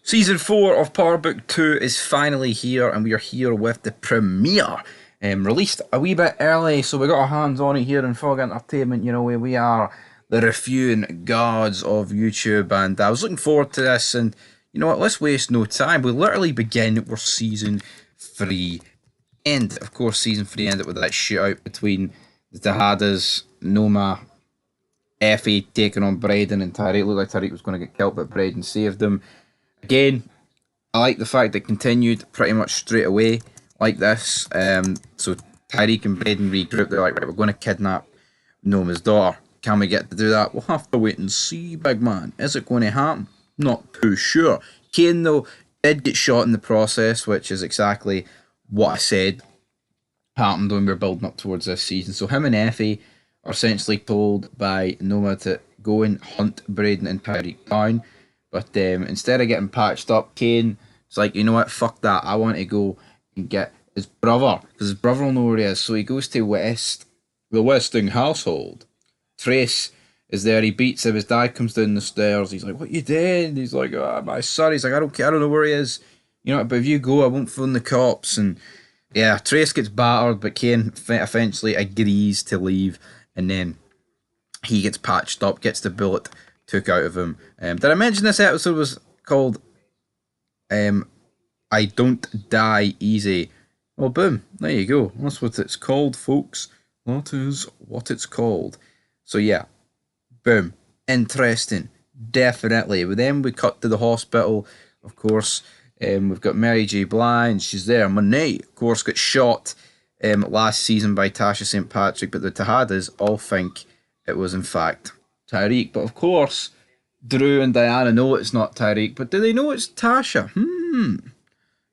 Season 4 of Power Book 2 is finally here, and we are here with the premiere. Released a wee bit early, so we got our hands on it here in Fog Entertainment. You know, we are the reviewing gods of YouTube, and I was looking forward to this. And you know what? Let's waste no time. We literally begin with season 3. End, of course, season 3 ended with that shootout between the Tejadas, Noma, Effie taking on Braden, and Tariq. Looked like Tariq was going to get killed, but Braden saved him. Again, I like the fact it continued pretty much straight away like this. So Tyreek and Braden regroup. They're like, right, we're going to kidnap Noma's daughter. Can we get to do that? We'll have to wait and see, big man. Is it going to happen? Not too sure. Kane, though, did get shot in the process, which is exactly what I said happened when we were building up towards this season. So him and Effie are essentially told by Noma to go and hunt Braden and Tyreek down. But instead of getting patched up, Kane is like, you know what, fuck that. I want to go and get his brother, because his brother will know where he is. So he goes to the Westing household. Trace is there. He beats him. His dad comes down the stairs. He's like, what you did? He's like, oh, my son. He's like, I don't care. I don't know where he is. You know, but if you go, I won't phone the cops. And yeah, Trace gets battered, but Kane eventually agrees to leave. And then he gets patched up, gets the bullet took out of him. Did I mention this episode was called I Don't Die Easy? Well, boom, there you go. That's what it's called, folks. That is what it's called. So yeah, boom, interesting, definitely. But then we cut to the hospital, of course. We've got Mary J. Blige, she's there. Monet, of course, got shot last season by Tasha St. Patrick, but the Tejadas all think it was in fact Tyreek. But of course, Drew and Diana know it's not Tyreek, but do they know it's Tasha?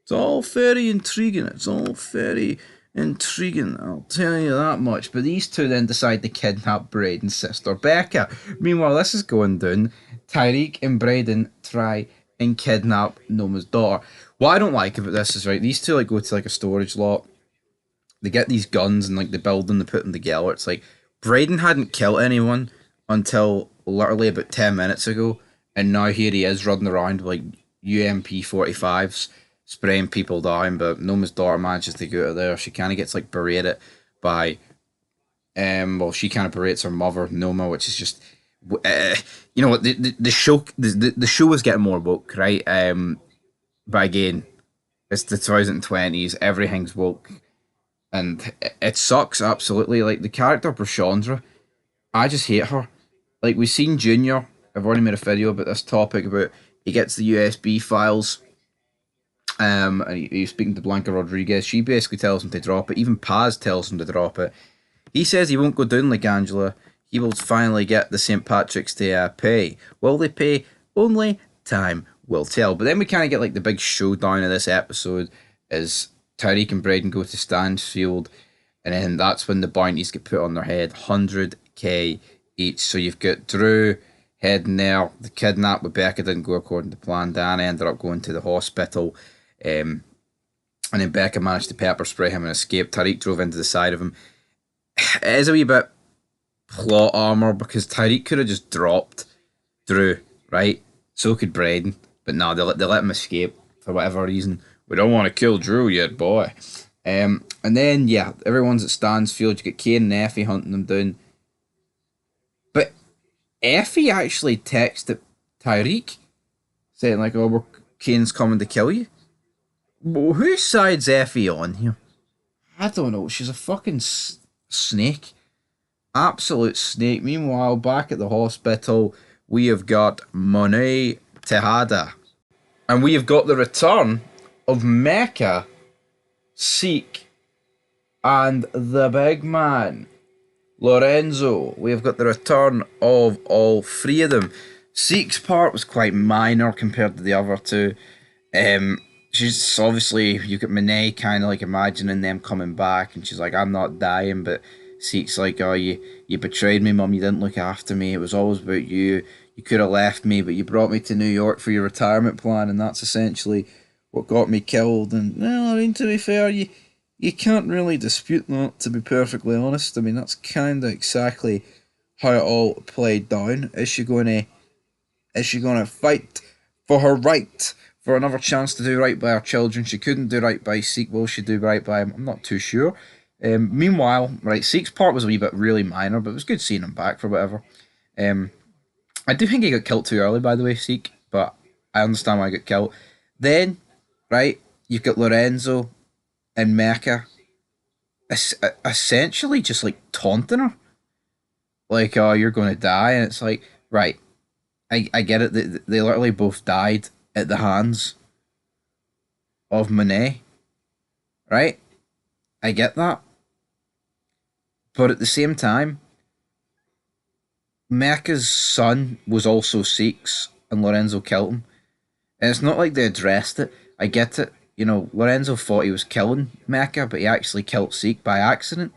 It's all very intriguing. It's all very intriguing, I'll tell you that much. But these two then decide to kidnap Braden's sister, Becca. Meanwhile, this is going down. Tyreek and Braden try and kidnap Noma's daughter. What I don't like about this is, right, these two like go to like a storage lot. They get these guns and like they build them, they put them together. It's like Braden hadn't killed anyone until literally about 10 minutes ago, and now here he is running around with like UMP 45s spraying people down. But Noma's daughter manages to get out of there. She kind of gets like berated by she kind of berates her mother, Noma, which is just you know what, the show was getting more woke, right? But again, it's the 2020s, everything's woke, and it sucks absolutely. Like the character Prashandra, I just hate her. Like, we've seen Junior, I've already made a video about this topic, about he gets the USB files, and he's speaking to Blanca Rodriguez. She basically tells him to drop it. Even Paz tells him to drop it. He says he won't go down like Angela. He will finally get the St. Patrick's to pay. Will they pay? Only time will tell. But then we kind of get like the big showdown of this episode as Tyreek and Braden go to Stansfield, and then that's when the bounties get put on their head. 100k each. So you've got Drew heading there. The kidnap with Becca didn't go according to plan. Diana ended up going to the hospital. And then Becca managed to pepper spray him and escape. Tariq drove into the side of him. It is a wee bit plot armor because Tariq could have just dropped Drew, right? So could Braden. But no, they let him escape for whatever reason. We don't want to kill Drew yet, boy. And then, yeah, everyone's at Stansfield. You get Kane and Effie hunting them down. But Effie actually texted Tyreek saying, like, oh, Kane's coming to kill you. Well, whose side's Effie on here? I don't know. She's a fucking snake. Absolute snake. Meanwhile, back at the hospital, we have got Monet Tejada. And we have got the return of Mecca, Seek, and the big man, Lorenzo. We have got the return of all three of them. Seek's part was quite minor compared to the other two. She's obviously, you get Monet kind of like imagining them coming back, and she's like, I'm not dying, but Seek's like, oh, you betrayed me, Mum, you didn't look after me, it was always about you, you could have left me, but you brought me to New York for your retirement plan, and that's essentially what got me killed. And, well, I mean, to be fair, you can't really dispute that, to be perfectly honest. I mean, that's kind of exactly how it all played down. Is she going to fight for her right for another chance to do right by her children. She couldn't do right by Seek. Will she do right by him? I'm not too sure. Meanwhile, right, Seek's part was a wee bit really minor, but it was good seeing him back for whatever. Um, I do think he got killed too early, by the way, Seek, but I understand why he got killed. Then, right, you've got Lorenzo and Mecca essentially just like taunting her. Like, oh, you're going to die. And it's like, right, I get it. They literally both died at the hands of Monet, right? I get that. But at the same time, Mecca's son was also Seek's, and Lorenzo killed him. And it's not like they addressed it. I get it. You know, Lorenzo thought he was killing Mecca, but he actually killed Seek by accident.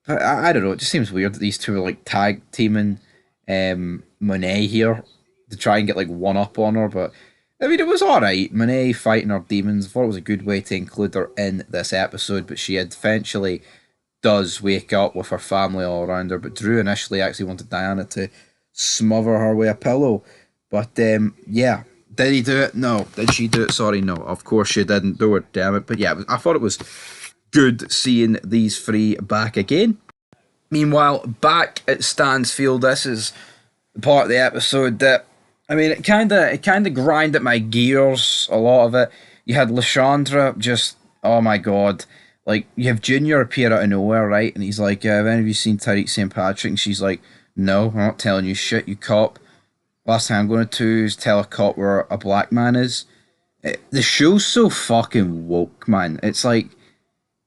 But I don't know. It just seems weird that these two are like tag teaming Monet here to try and get like one up on her. But I mean, it was all right. Monet fighting her demons. I thought it was a good way to include her in this episode. But she eventually does wake up with her family all around her. But Drew initially actually wanted Diana to smother her with a pillow. But yeah, did he do it? No. Did she do it? Sorry, no. Of course she didn't do it. Damn it. But yeah, I thought it was good seeing these three back again. Meanwhile, back at Stansfield, this is the part of the episode that I mean, it kind of grind at my gears. A lot of it. You had Lashandra just, oh my god, like you have Junior appear out of nowhere, right? And he's like, "Have any of you seen Tariq St. Patrick?" And she's like, "No, I'm not telling you shit, you cop. Last thing I'm going to do is tell a cop where a black man is." The show's so fucking woke, man. It's like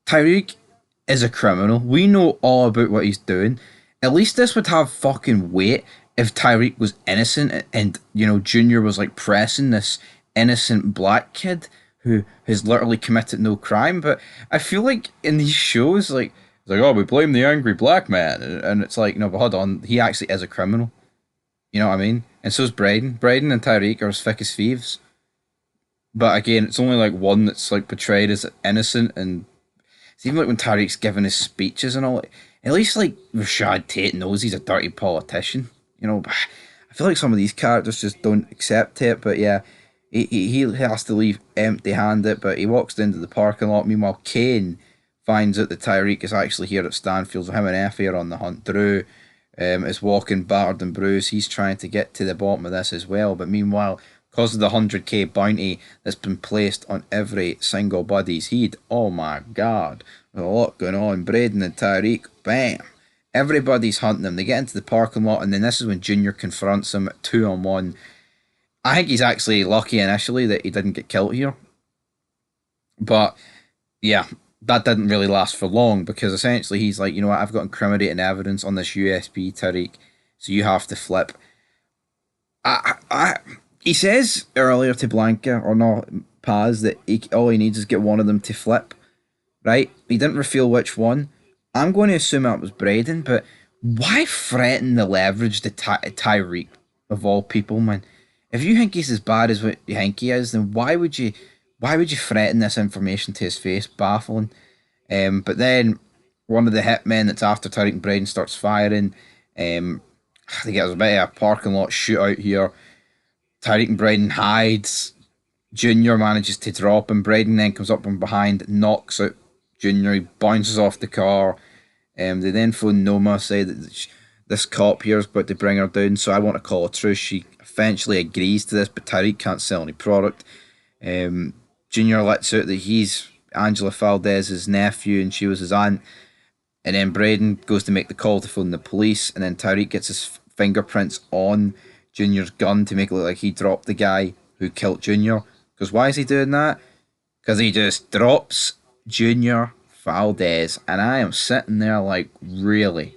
Tyreek is a criminal. We know all about what he's doing. At least this would have fucking weight if Tyreek was innocent and, you know, Junior was like pressing this innocent black kid who has literally committed no crime. But I feel like in these shows, like, it's like, oh, we blame the angry black man. And it's like, no, but hold on. He actually is a criminal. You know what I mean? And so's Braden. Braden and Tyreek are as thick as thieves. But again, it's only like one that's like portrayed as innocent and it's even like when Tariq's giving his speeches and all. At least like Rashad Tate knows he's a dirty politician. You know, I feel like some of these characters just don't accept it. But yeah, he has to leave empty-handed. But he walks into the parking lot. Meanwhile, Kane finds out that Tyreek is actually here at Stanfield. So him and Effie are on the hunt. Drew is walking battered and bruised. He's trying to get to the bottom of this as well. But meanwhile, because of the 100k bounty that's been placed on every single buddy's head, oh my god, there's a lot going on. Braden and Tyreek, bam. Everybody's hunting him. They get into the parking lot, and then this is when Junior confronts him 2-on-1. I think he's actually lucky initially that he didn't get killed here. But yeah, that didn't really last for long because essentially he's like, you know what, I've got incriminating evidence on this USB, Tariq, so you have to flip. He says earlier to Blanca, or not, Paz, that all he needs is get one of them to flip, right? He didn't reveal which one. I'm going to assume that was Braden, but why threaten the leverage to Tyreek, of all people, man? If you think he's as bad as what you think he is, then why would you threaten this information to his face? Baffling. But then one of the hitmen that's after Tyreek and Braden starts firing. They get a bit of a parking lot shootout here. Tyreek and Braden hides. Junior manages to drop him. Braden then comes up from behind, knocks out Junior. He bounces off the car. They then phone Noma, say that this cop here is about to bring her down, so I want to call a truce. She eventually agrees to this, but Tyreek can't sell any product. Junior lets out that he's Angela Valdez's nephew and she was his aunt. And then Braden goes to make the call to phone the police, and then Tyreek gets his fingerprints on Junior's gun to make it look like he dropped the guy who killed Junior. Because why is he doing that? Because he just drops Junior Valdez, and I am sitting there like, really,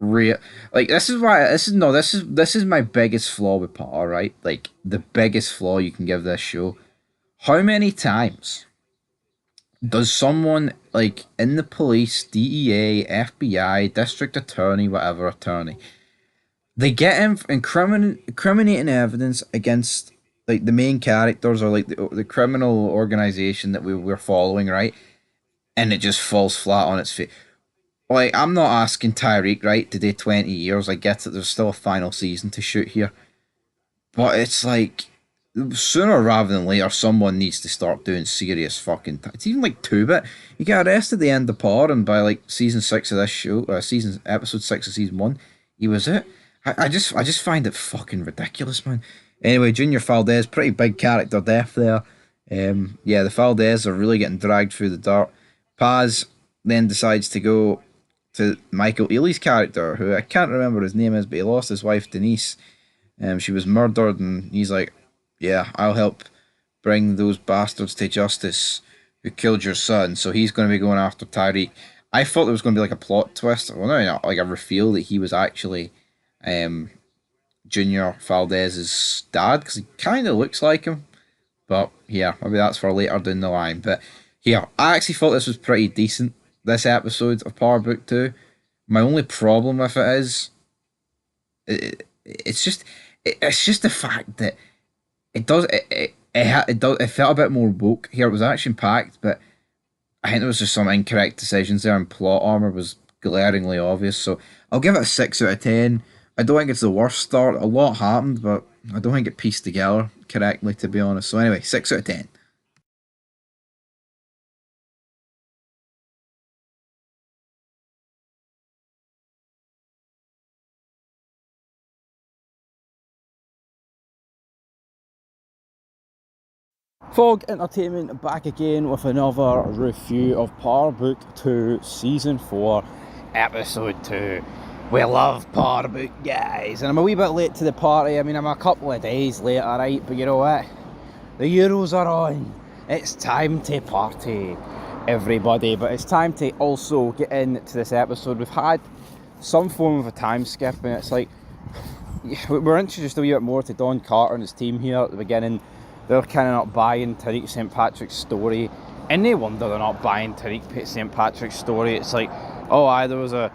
like this is my biggest flaw with Potter, right? Like the biggest flaw you can give this show. How many times does someone like in the police, DEA, FBI, district attorney, whatever attorney, they get incriminating evidence against like the main characters or like the criminal organization that we're following, right? And it just falls flat on its face. Like, I'm not asking Tyreek, right, to do 20 years. I get that there's still a final season to shoot here. But it's like, sooner rather than later, someone needs to start doing serious fucking. It's even like 2-bit. You get arrested at the end of Power, and by like season 6 of this show, season episode 6 of season 1, he was it. I just find it fucking ridiculous, man. Anyway, Junior Valdez, pretty big character death there. Yeah, the Valdez are really getting dragged through the dirt. Paz then decides to go to Michael Ealy's character, who I can't remember his name is, but he lost his wife Denise. She was murdered, and he's like, "Yeah, I'll help bring those bastards to justice who killed your son." So he's going to be going after Tyreek. I thought there was going to be like a plot twist, well, no, not like a reveal that he was actually um, Junior Valdez's dad, because he kind of looks like him. But yeah, maybe that's for later down the line. But yeah, I actually thought this was pretty decent. This episode of Power Book 2. My only problem with it is, it's just the fact that it felt a bit more woke here. It was action packed, but I think there was just some incorrect decisions there, and plot armor was glaringly obvious. So I'll give it a 6 out of 10. I don't think it's the worst start. A lot happened, but I don't think it pieced together correctly, to be honest. So anyway, 6 out of 10. Fog Entertainment back again with another review of Power Book 2 Season 4 Episode 2. We love Power Book, guys, and I'm a wee bit late to the party. I mean, I'm a couple of days late, alright, but you know what? The Euros are on. It's time to party, everybody, but it's time to also get into this episode. We've had some form of a time skip, and it's like we're introduced a wee bit more to Don Carter and his team here at the beginning. They're kind of not buying Tariq St. Patrick's story, and no wonder they're not buying Tariq St. Patrick's story. It's like, oh, aye, there was a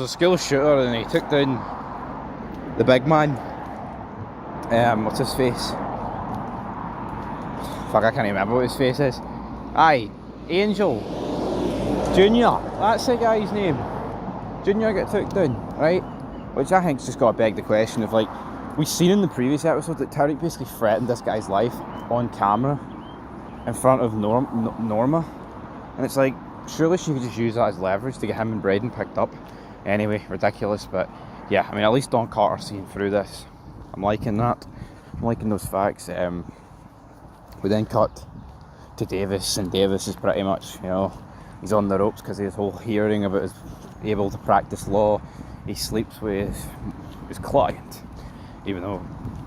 school shooter, and he took down the big man. What's his face? Fuck, I can't remember what his face is. Aye, Angel Junior. That's the guy's name. Junior got took down, right? Which I think's just got to beg the question of, like, we've seen in the previous episode that Tariq basically threatened this guy's life on camera in front of Norma, and it's like, surely she could just use that as leverage to get him and Braden picked up. Anyway, ridiculous, but yeah, I mean, at least Don Carter's seeing through this. I'm liking that. I'm liking those facts. We then cut to Davis, and Davis is pretty much, he's on the ropes because of his whole hearing about his able to practice law. He sleeps with his client, even though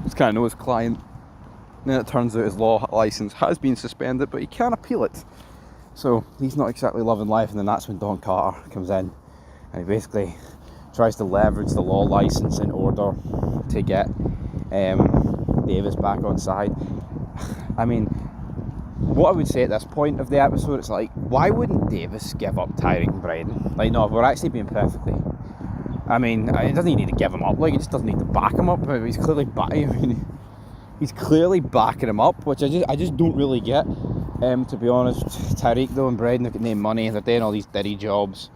it's kind of know his client. Then it turns out his law license has been suspended, but he can appeal it. So he's not exactly loving life, and then that's when Don Carter comes in, and he basically tries to leverage the law license in order to get Davis back on side. I mean, what I would say at this point of the episode, it's like, why wouldn't Davis give up Tyreek and Braden? Like, no, if we're actually being perfectly, I mean, he doesn't need to give him up. Like, he just doesn't need to back him up. He's clearly he's clearly backing him up, which I just don't really get. To be honest, Tyreek though and Braden have got no money. They're doing all these diddy jobs.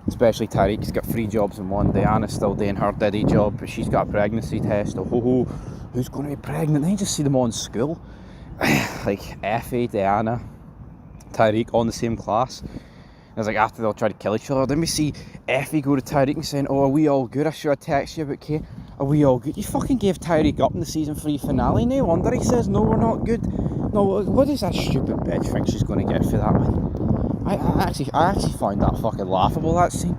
Especially Tyreek, he's got 3 jobs in one. Diana's still doing her diddy job, but she's got a pregnancy test. Oh, who's going to be pregnant? Then you just see them all in school, like Effie, Diana, Tyreek, all in the same class. And it's like, after they'll try to kill each other, then we see Effie go to Tyreek and saying, "Oh, are we all good? I should have texted you about Kate. Are we all good?" You fucking gave Tyreek up in the season 3 finale. No wonder he says, "No, we're not good." No, what does that stupid bitch think she's going to get for that one? I actually find that fucking laughable, that scene.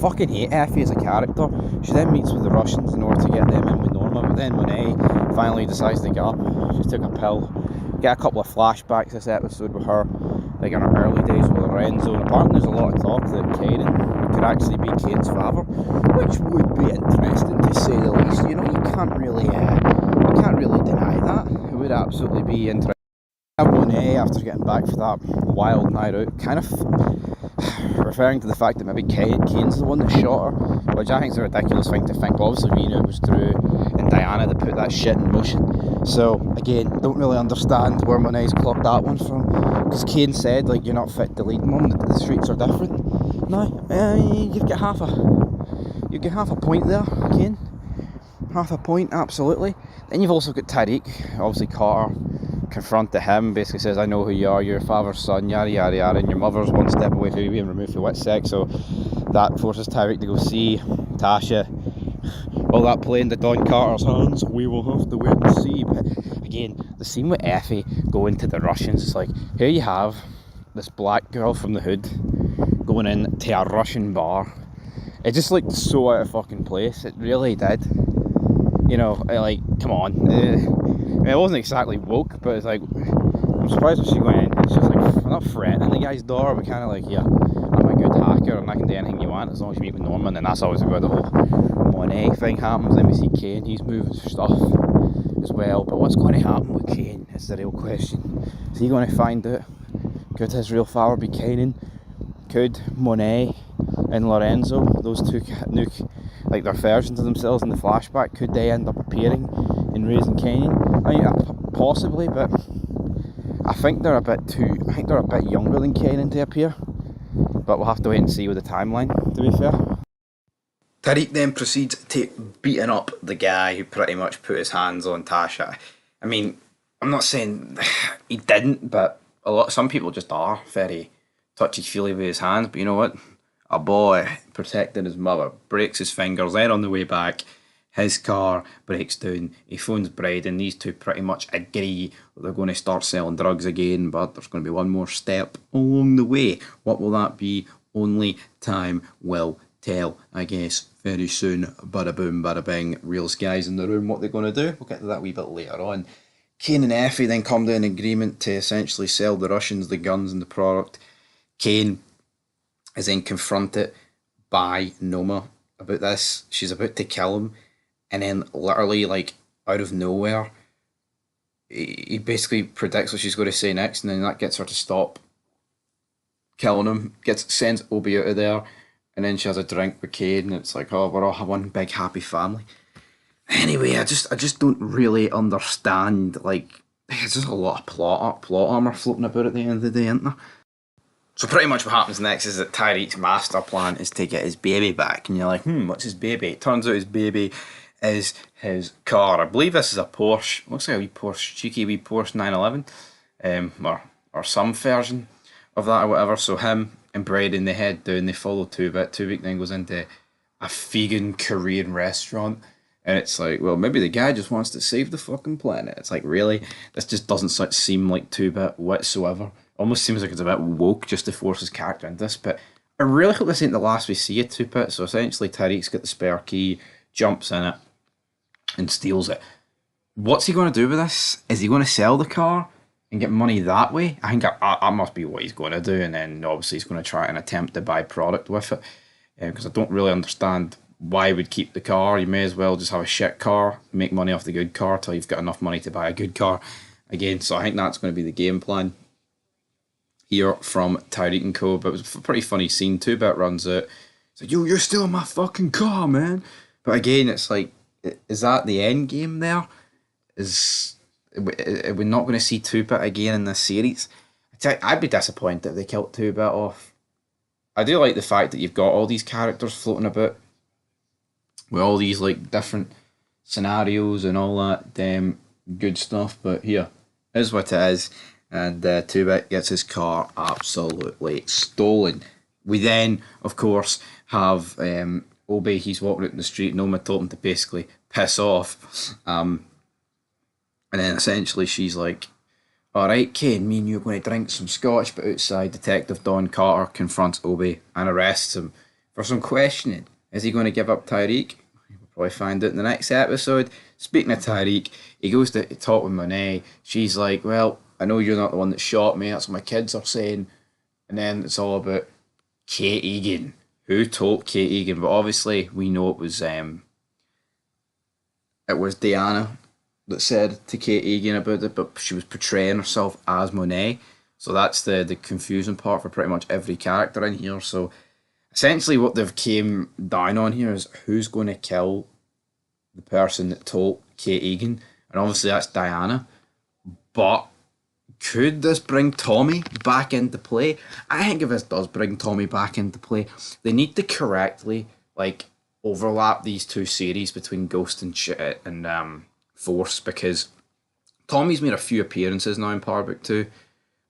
Fucking hate Effie as a character. She then meets with the Russians in order to get them in with Norma, but then Monet finally decides to get up. She took a pill. Get a couple of flashbacks this episode with her, like in her early days with Lorenzo, and apparently there's a lot of talk that Kaden could actually be Kane's father, which would be interesting to say the least. You can't really deny that. It would absolutely be interesting. Monet, after getting back for that wild night out, kind of referring to the fact that maybe Kane's the one that shot her, which I think is a ridiculous thing to think. But obviously we knew it was Drew and Diana that put that shit in motion. So again, don't really understand where Monet's clocked that one from, because Kane said, like, you're not fit to lead, Mum, the streets are different. No, you get half a point there, Kane. half a point, absolutely. Then you've also got Tariq, obviously Carter confronted him, basically says, I know who you are, you're your father's son, yada yada yada, and your mother's one step away from you being removed for wet sex, so that forces Tariq to go see Tasha. All that playing to Don Carter's hands, we will have to wait and see. But again, the scene with Effie going to the Russians, it's like, here you have this black girl from the hood going into a Russian bar. It just looked so out of fucking place, it really did. You know, like, come on. It wasn't exactly woke, but it's like, I'm surprised when she went in. It's just like, I'm not threatening the guy's door, but kind of like, yeah, I'm a good hacker and I can do anything you want as long as you meet with Norman. And that's always where the whole Monet thing happens. Then we see Kane, he's moving stuff as well. But what's going to happen with Kane is the real question. Is he going to find out? Could his real father be Kanan? Could Monet and Lorenzo, those two new, like their versions of themselves in the flashback, could they end up appearing in raising Kanan? I mean, possibly, but I think they're a bit younger than Kanan to appear. But we'll have to wait and see with the timeline, to be fair. Tariq then proceeds to beating up the guy who pretty much put his hands on Tasha. I mean, I'm not saying he didn't, but some people just are very touchy-feely with his hands. But you know what? A boy protecting his mother breaks his fingers. Then on the way back, his car breaks down. He phones Bride, and these two pretty much agree that they're going to start selling drugs again. But there's going to be one more step along the way. What will that be? Only time will tell, I guess, very soon. Bada boom, bada bing. Real guys in the room. What they're going to do? We'll get to that a wee bit later on. Kane and Effie then come to an agreement to essentially sell the Russians the guns and the product. Kane is then confronted by Noma about this. She's about to kill him, and then literally, like, out of nowhere, he basically predicts what she's going to say next, and then that gets her to stop killing him. Sends Obi out of there, and then she has a drink with Kane, and it's like, oh, we're all one big happy family. Anyway, I just don't really understand. Like, there's just a lot of plot armor floating about at the end of the day, isn't there? So pretty much what happens next is that Tariq's master plan is to get his baby back, and you're like, what's his baby? It turns out his baby is his car. I believe this is a Porsche. Looks like a wee Porsche, cheeky wee Porsche 911, or some version of that or whatever. So him and Braden, they head down, they follow 2-Bit. 2-Bit then goes into a vegan Korean restaurant, and it's like, well, maybe the guy just wants to save the fucking planet. It's like, really? This just doesn't seem like 2-Bit whatsoever. Almost seems like it's a bit woke just to force his character into this, but I really hope this ain't the last we see of 2-Bit. So essentially Tariq's got the spare key, jumps in it, and steals it. What's he going to do with this? Is he going to sell the car and get money that way? I think that must be what he's going to do, and then obviously he's going to try and attempt to buy product with it, because I don't really understand why he would keep the car. You may as well just have a shit car, make money off the good car till you've got enough money to buy a good car again. So I think that's going to be the game plan here from Tariq and Co. But it was a pretty funny scene. 2-Bit runs out. It's like, yo, you're stealing my fucking car, man. But again, it's like, is that the end game there? Are we not going to see 2-Bit again in this series? I'd be disappointed if they killed 2-Bit off. I do like the fact that you've got all these characters floating about with all these like different scenarios and all that good stuff. But here is what it is. And 2-Bit gets his car absolutely stolen. We then, of course, have Obi. He's walking out in the street. Noma told him to basically piss off. And then essentially she's like, alright, Kane, me and you are going to drink some scotch. But outside, Detective Don Carter confronts Obi and arrests him for some questioning. Is he going to give up Tariq? We'll probably find out in the next episode. Speaking of Tariq, he goes to talk with Monet. She's like, well, I know you're not the one that shot me. That's what my kids are saying. And then it's all about Kate Egan. Who told Kate Egan? But obviously we know it was Diana that said to Kate Egan about it, but she was portraying herself as Monet. So that's the confusing part for pretty much every character in here. So essentially what they've came down on here is who's going to kill the person that told Kate Egan. And obviously that's Diana. But could this bring Tommy back into play? I think if this does bring Tommy back into play, they need to correctly, like, overlap these two series between Ghost and Force, because Tommy's made a few appearances now in Power Book 2,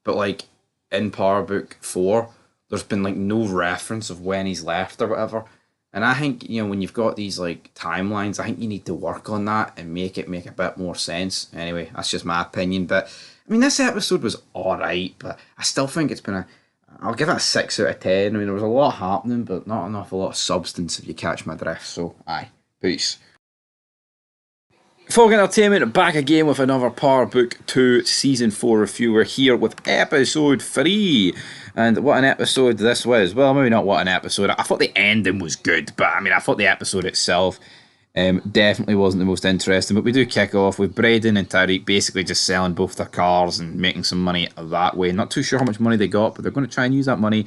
but like in Power Book 4, there's been like no reference of when he's left or whatever. And I think, when you've got these like timelines, I think you need to work on that and make it make a bit more sense. Anyway, that's just my opinion. But I mean, this episode was alright, but I still think it's been I'll give it a 6 out of 10. I mean, there was a lot happening, but not an awful lot of substance, if you catch my drift. So, aye. Peace. Folk Entertainment back again with another Power Book 2 Season 4 review. We're here with episode 3. And what an episode this was. Well, maybe not what an episode. I thought the ending was good, but I mean, I thought the episode itself definitely wasn't the most interesting. But we do kick off with Braden and Tyreek basically just selling both their cars and making some money that way. Not too sure how much money they got, but they're going to try and use that money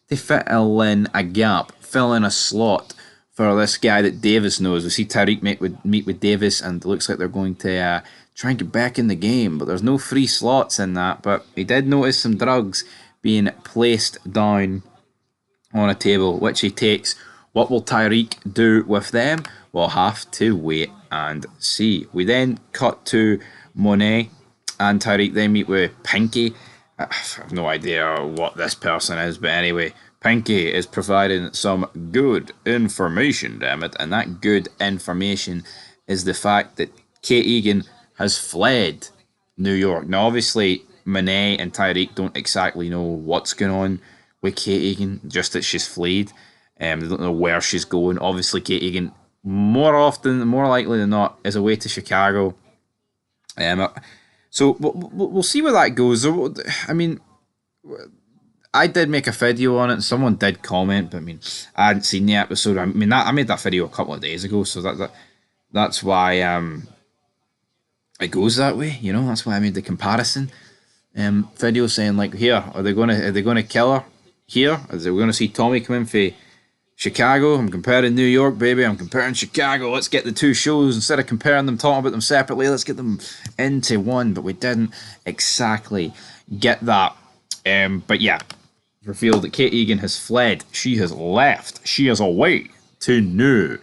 to fill in a gap, fill in a slot for this guy that Davis knows. We see Tyreek meet with Davis, and it looks like they're going to try and get back in the game, but there's no free slots in that. But he did notice some drugs being placed down on a table, which he takes. What will Tyreek do with them? We'll have to wait and see. We then cut to Monet and Tyreek. They meet with Pinky. I have no idea what this person is, but anyway, Pinky is providing some good information, damn it, and that good information is the fact that Kate Egan has fled New York. Now, obviously, Monet and Tyreek don't exactly know what's going on with Kate Egan, just that she's fled. They don't know where she's going. Obviously, Kate Egan, more likely than not, is away to Chicago. So we'll see where that goes. I mean, I did make a video on it, and someone did comment, but I mean, I hadn't seen the episode. I mean, I made that video a couple of days ago, so that's why it goes that way. That's why I made the comparison video saying like, here, are they gonna kill her here? Are we gonna see Tommy come in for Chicago? I'm comparing New York, baby. I'm comparing Chicago. Let's get the two shows instead of comparing them, talking about them separately. Let's get them into one. But we didn't exactly get that. But yeah, revealed that Kate Egan has fled. She has left. She is away to New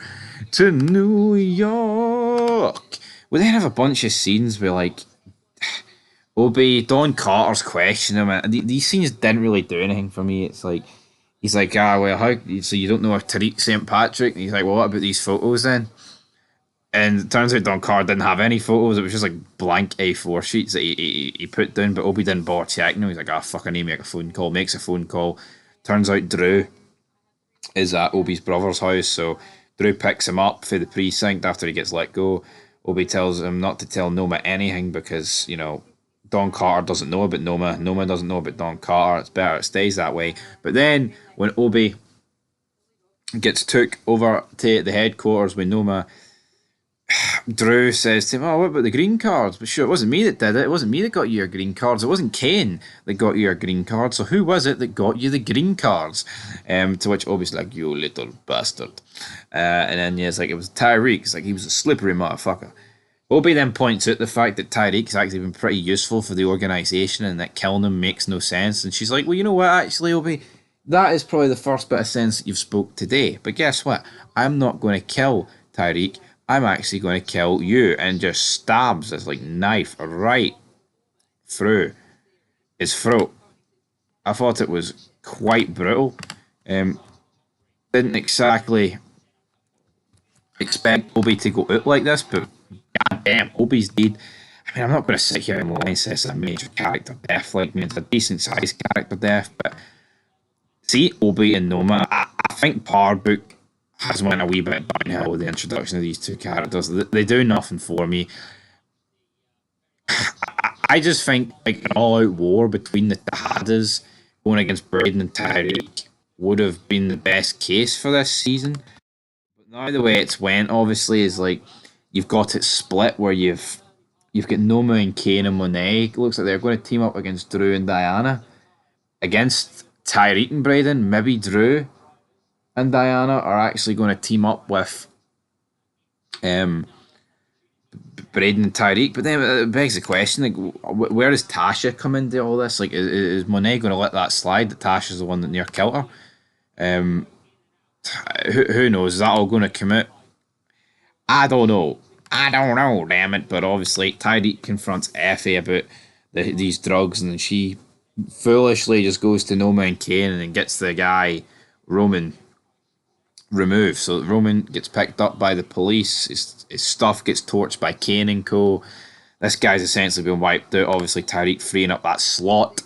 York. We then have a bunch of scenes where like Don Carter's questioning him, and these scenes didn't really do anything for me. It's like he's like, well, how? So you don't know if Tariq St. Patrick? And he's like, well, what about these photos then? And it turns out Don Carter didn't have any photos. It was just like blank A4 sheets that he put down, but Obi didn't bother checking them. He's like, fuck, I need to make a phone call. Makes a phone call. Turns out Drew is at Obi's brother's house, so Drew picks him up for the precinct after he gets let go. Obi tells him not to tell Noma anything because, Don Carter doesn't know about Noma. Noma doesn't know about Don Carter. It's better it stays that way. But then when Obi gets took over to the headquarters with Noma, Drew says to him, what about the green cards? But sure, it wasn't me that did it. It wasn't me that got you your green cards. It wasn't Kane that got you your green cards. So who was it that got you the green cards? To which Obi's like, you little bastard. And then it's like, it was Tyreek. It's like, he was a slippery motherfucker. Obi then points out the fact that Tyreek's actually been pretty useful for the organisation and that killing him makes no sense. And she's like, well, you know what, actually, Obi, that is probably the first bit of sense that you've spoke today. But guess what? I'm not going to kill Tyreek. I'm actually going to kill you. And just stabs this like knife right through his throat. I thought it was quite brutal. Didn't exactly expect Obi to go out like this, but god damn, Obi's dead. I mean, I'm not going to sit here and lie and say it's a major character death. Like, I mean, it's a decent sized character death, but see, Obi and Noma, I think Power Book has went a wee bit downhill with the introduction of these two characters. They do nothing for me. I just think like an all-out war between the Tejadas going against Braden and Tyreek would have been the best case for this season. But now the way it's went, obviously, is like you've got it split where you've got Noma and Kane and Monet. It looks like they're going to team up against Drew and Diana. Against Tyreek and Braden, maybe Drew and Diana are actually going to team up with Braden and Tyreek. But then it begs the question, like, where does Tasha come into all this? Like, is Monet going to let that slide that Tasha's the one that near killed her? who knows? Is that all going to come out? I don't know. I don't know, damn it. But obviously, Tyreek confronts Effie about these drugs, and then she foolishly just goes to No Man Kane and then gets the guy, Roman, removed. So Roman gets picked up by the police. His stuff gets torched by Kane and Co. This guy's essentially been wiped out. Obviously, Tyreek freeing up that slot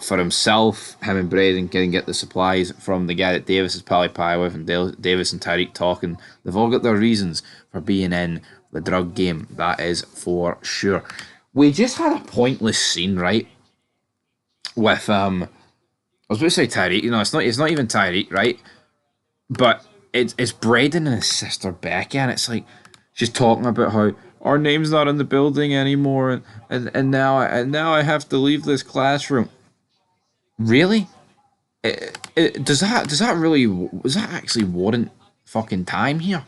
for himself. Him and Braden can get the supplies from the guy that Davis is pally pie with, and Davis and Tyreek talking. They've all got their reasons for being in the drug game. That is for sure. We just had a pointless scene, right? With I was about to say Tyreek. You know, it's not even Tyreek, right? But it's Braden and his sister Becky, and it's like she's talking about how our name's not in the building anymore, and now I have to leave this classroom. Really? Does that actually warrant fucking time here?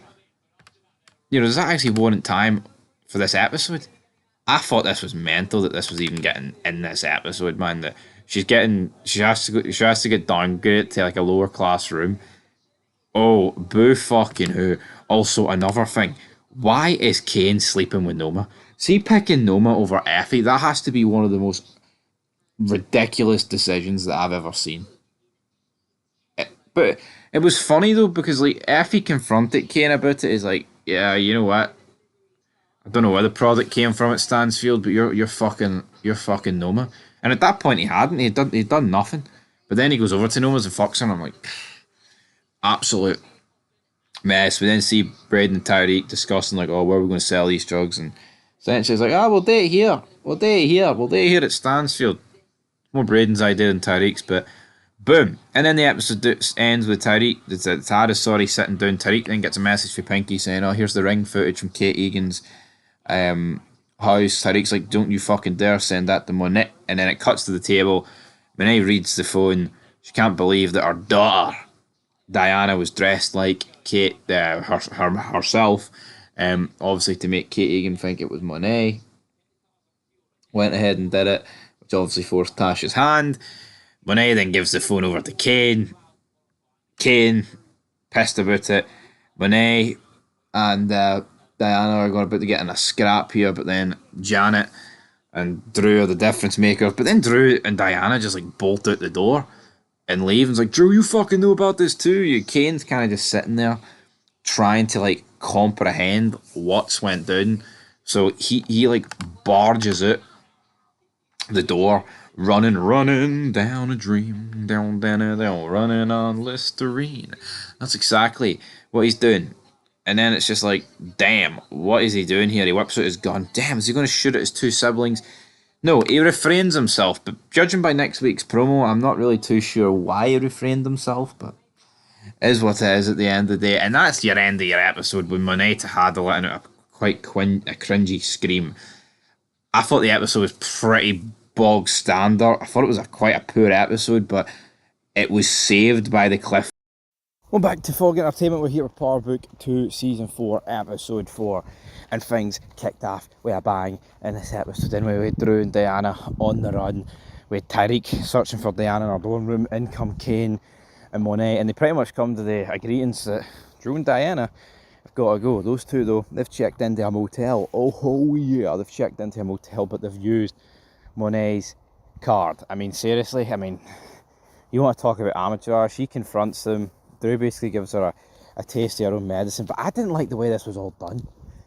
You know, does that actually warrant time for this episode? I thought this was mental that this was even getting in this episode, man. That she has to get downgraded to like a lower class room. Oh, boo fucking who. Also, another thing. Why is Kane sleeping with Noma? See, picking Noma over Effie, that has to be one of the most ridiculous decisions that I've ever seen. But it was funny though, because like Effie confronted Kane about it. Is like, yeah, you know what? I don't know where the product came from at Stansfield, but you're fucking Noma. And at that point he hadn't. He'd done nothing. But then he goes over to Noma's and fucks her, and I'm like, absolute mess. We then see Braden and Tyreek discussing like, oh, where are we going to sell these drugs? And essentially it's like, we'll date here. We'll date here. We'll date here at Stansfield. More Braden's idea than Tyreek's, but boom. And then the episode ends with Tyreek. It's Tara, sorry, sitting down. Tyreek then gets a message from Pinky saying, oh, here's the ring footage from Kate Egan's house. Tyreek's like, don't you fucking dare send that to Monet. And then it cuts to the table. Monet reads the phone. She can't believe that her daughter, Diana, was dressed like Kate herself. Obviously to make Kate Egan think it was Monet. Went ahead and did it, which obviously forced Tasha's hand. Monet then gives the phone over to Kane. Kane, pissed about it. Monet and Diana are going about to get in a scrap here, but then Janet and Drew are the difference makers. But then Drew and Diana just like bolt out the door and leave. And it's like, Drew, you fucking know about this too. Kane's kind of just sitting there trying to like comprehend what's went down. So he like barges out the door, running down a dream, down, running on Listerine. That's exactly what he's doing. And then it's just like, damn, what is he doing here? He whips out his gun. Damn, is he going to shoot at his two siblings? No, he refrains himself. But judging by next week's promo, I'm not really too sure why he refrained himself, but it is what it is at the end of the day. And that's your end of your episode with Moneta had letting out a quite a cringy scream. I thought the episode was pretty bog standard. I thought it was quite a poor episode, but it was saved by the cliff. Well, back to Fog Entertainment. We're here with Power Book 2, Season 4, Episode 4. And things kicked off with a bang in this episode. Anyway, we had Drew and Diana on the run. We had Tyreek searching for Diana in our dorm room. In come Kane and Monet. And they pretty much come to the agreement that Drew and Diana have got to go. Those two, though, they've checked into a motel. Oh yeah, they've checked into a motel, but they've used Monet's card. I mean, seriously, you want to talk about amateur? She confronts them. Drew basically gives her a taste of her own medicine, but I didn't like the way this was all done.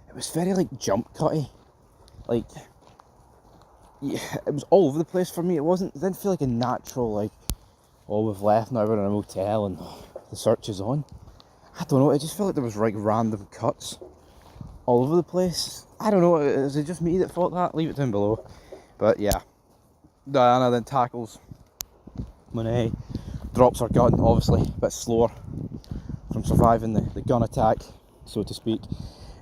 It was very like jump cutty. Like, yeah, it was all over the place for me. It didn't feel like a natural, like, oh, we've left, now we're in a motel and the search is on. I don't know, it just felt like there was like random cuts all over the place. I don't know, is it just me that thought that? Leave it down below. But yeah, Diana then tackles Monet, drops her gun, obviously a bit slower from surviving the gun attack, so to speak.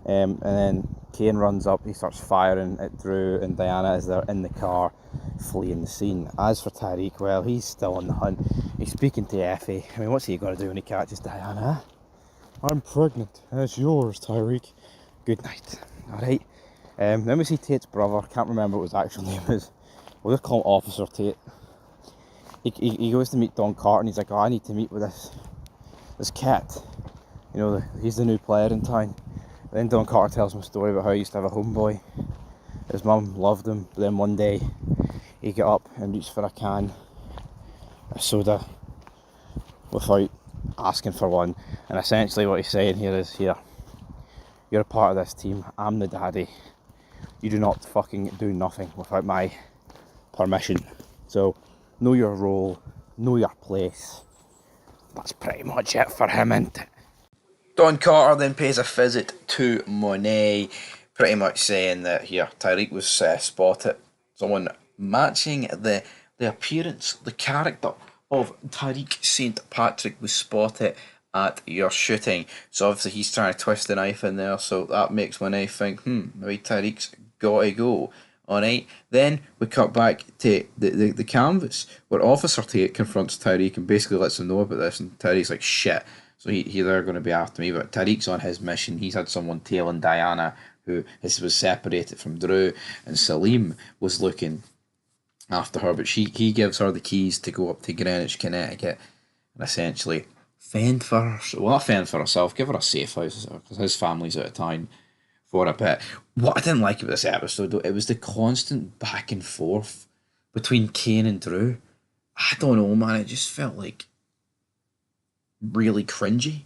And then Kane runs up, he starts firing at Drew and Diana as they're in the car, fleeing the scene. As for Tyreek, well, he's still on the hunt. He's speaking to Effie. I mean, what's he going to do when he catches Diana? I'm pregnant. It's yours, Tyreek. Good night. Alright. Then we see Tate's brother. Can't remember what his actual name is. We'll just call him Officer Tate. He goes to meet Don Carter and he's like, oh, I need to meet with this kid, you know, he's the new player in town. Then Don Carter tells him a story about how he used to have a homeboy. His mum loved him, but then one day he got up and reached for a can of soda without asking for one. And essentially what he's saying here is, here, you're a part of this team, I'm the daddy. You do not fucking do nothing without my permission. So know your role, know your place. That's pretty much it for him, isn't it? Don Carter then pays a visit to Monet, pretty much saying that here Tyreek was spotted. Someone matching the appearance, the character of Tyreek St. Patrick was spotted at your shooting. So obviously he's trying to twist the knife in there, so that makes Monet think, maybe Tyreek's gotta go. Alright, then we cut back to the canvas where Officer Tate confronts Tyreek and basically lets him know about this, and Tyreek's like, shit. So they're going to be after me, but Tariq's on his mission. He's had someone tailing Diana, who was separated from Drew, and Salim was looking after her, but he gives her the keys to go up to Greenwich, Connecticut, and essentially fend for herself. Well, not fend for herself, give her a safe house, because his family's out of town for a bit. What I didn't like about this episode, though, it was the constant back and forth between Kane and Drew. I don't know, man, it just felt like really cringy,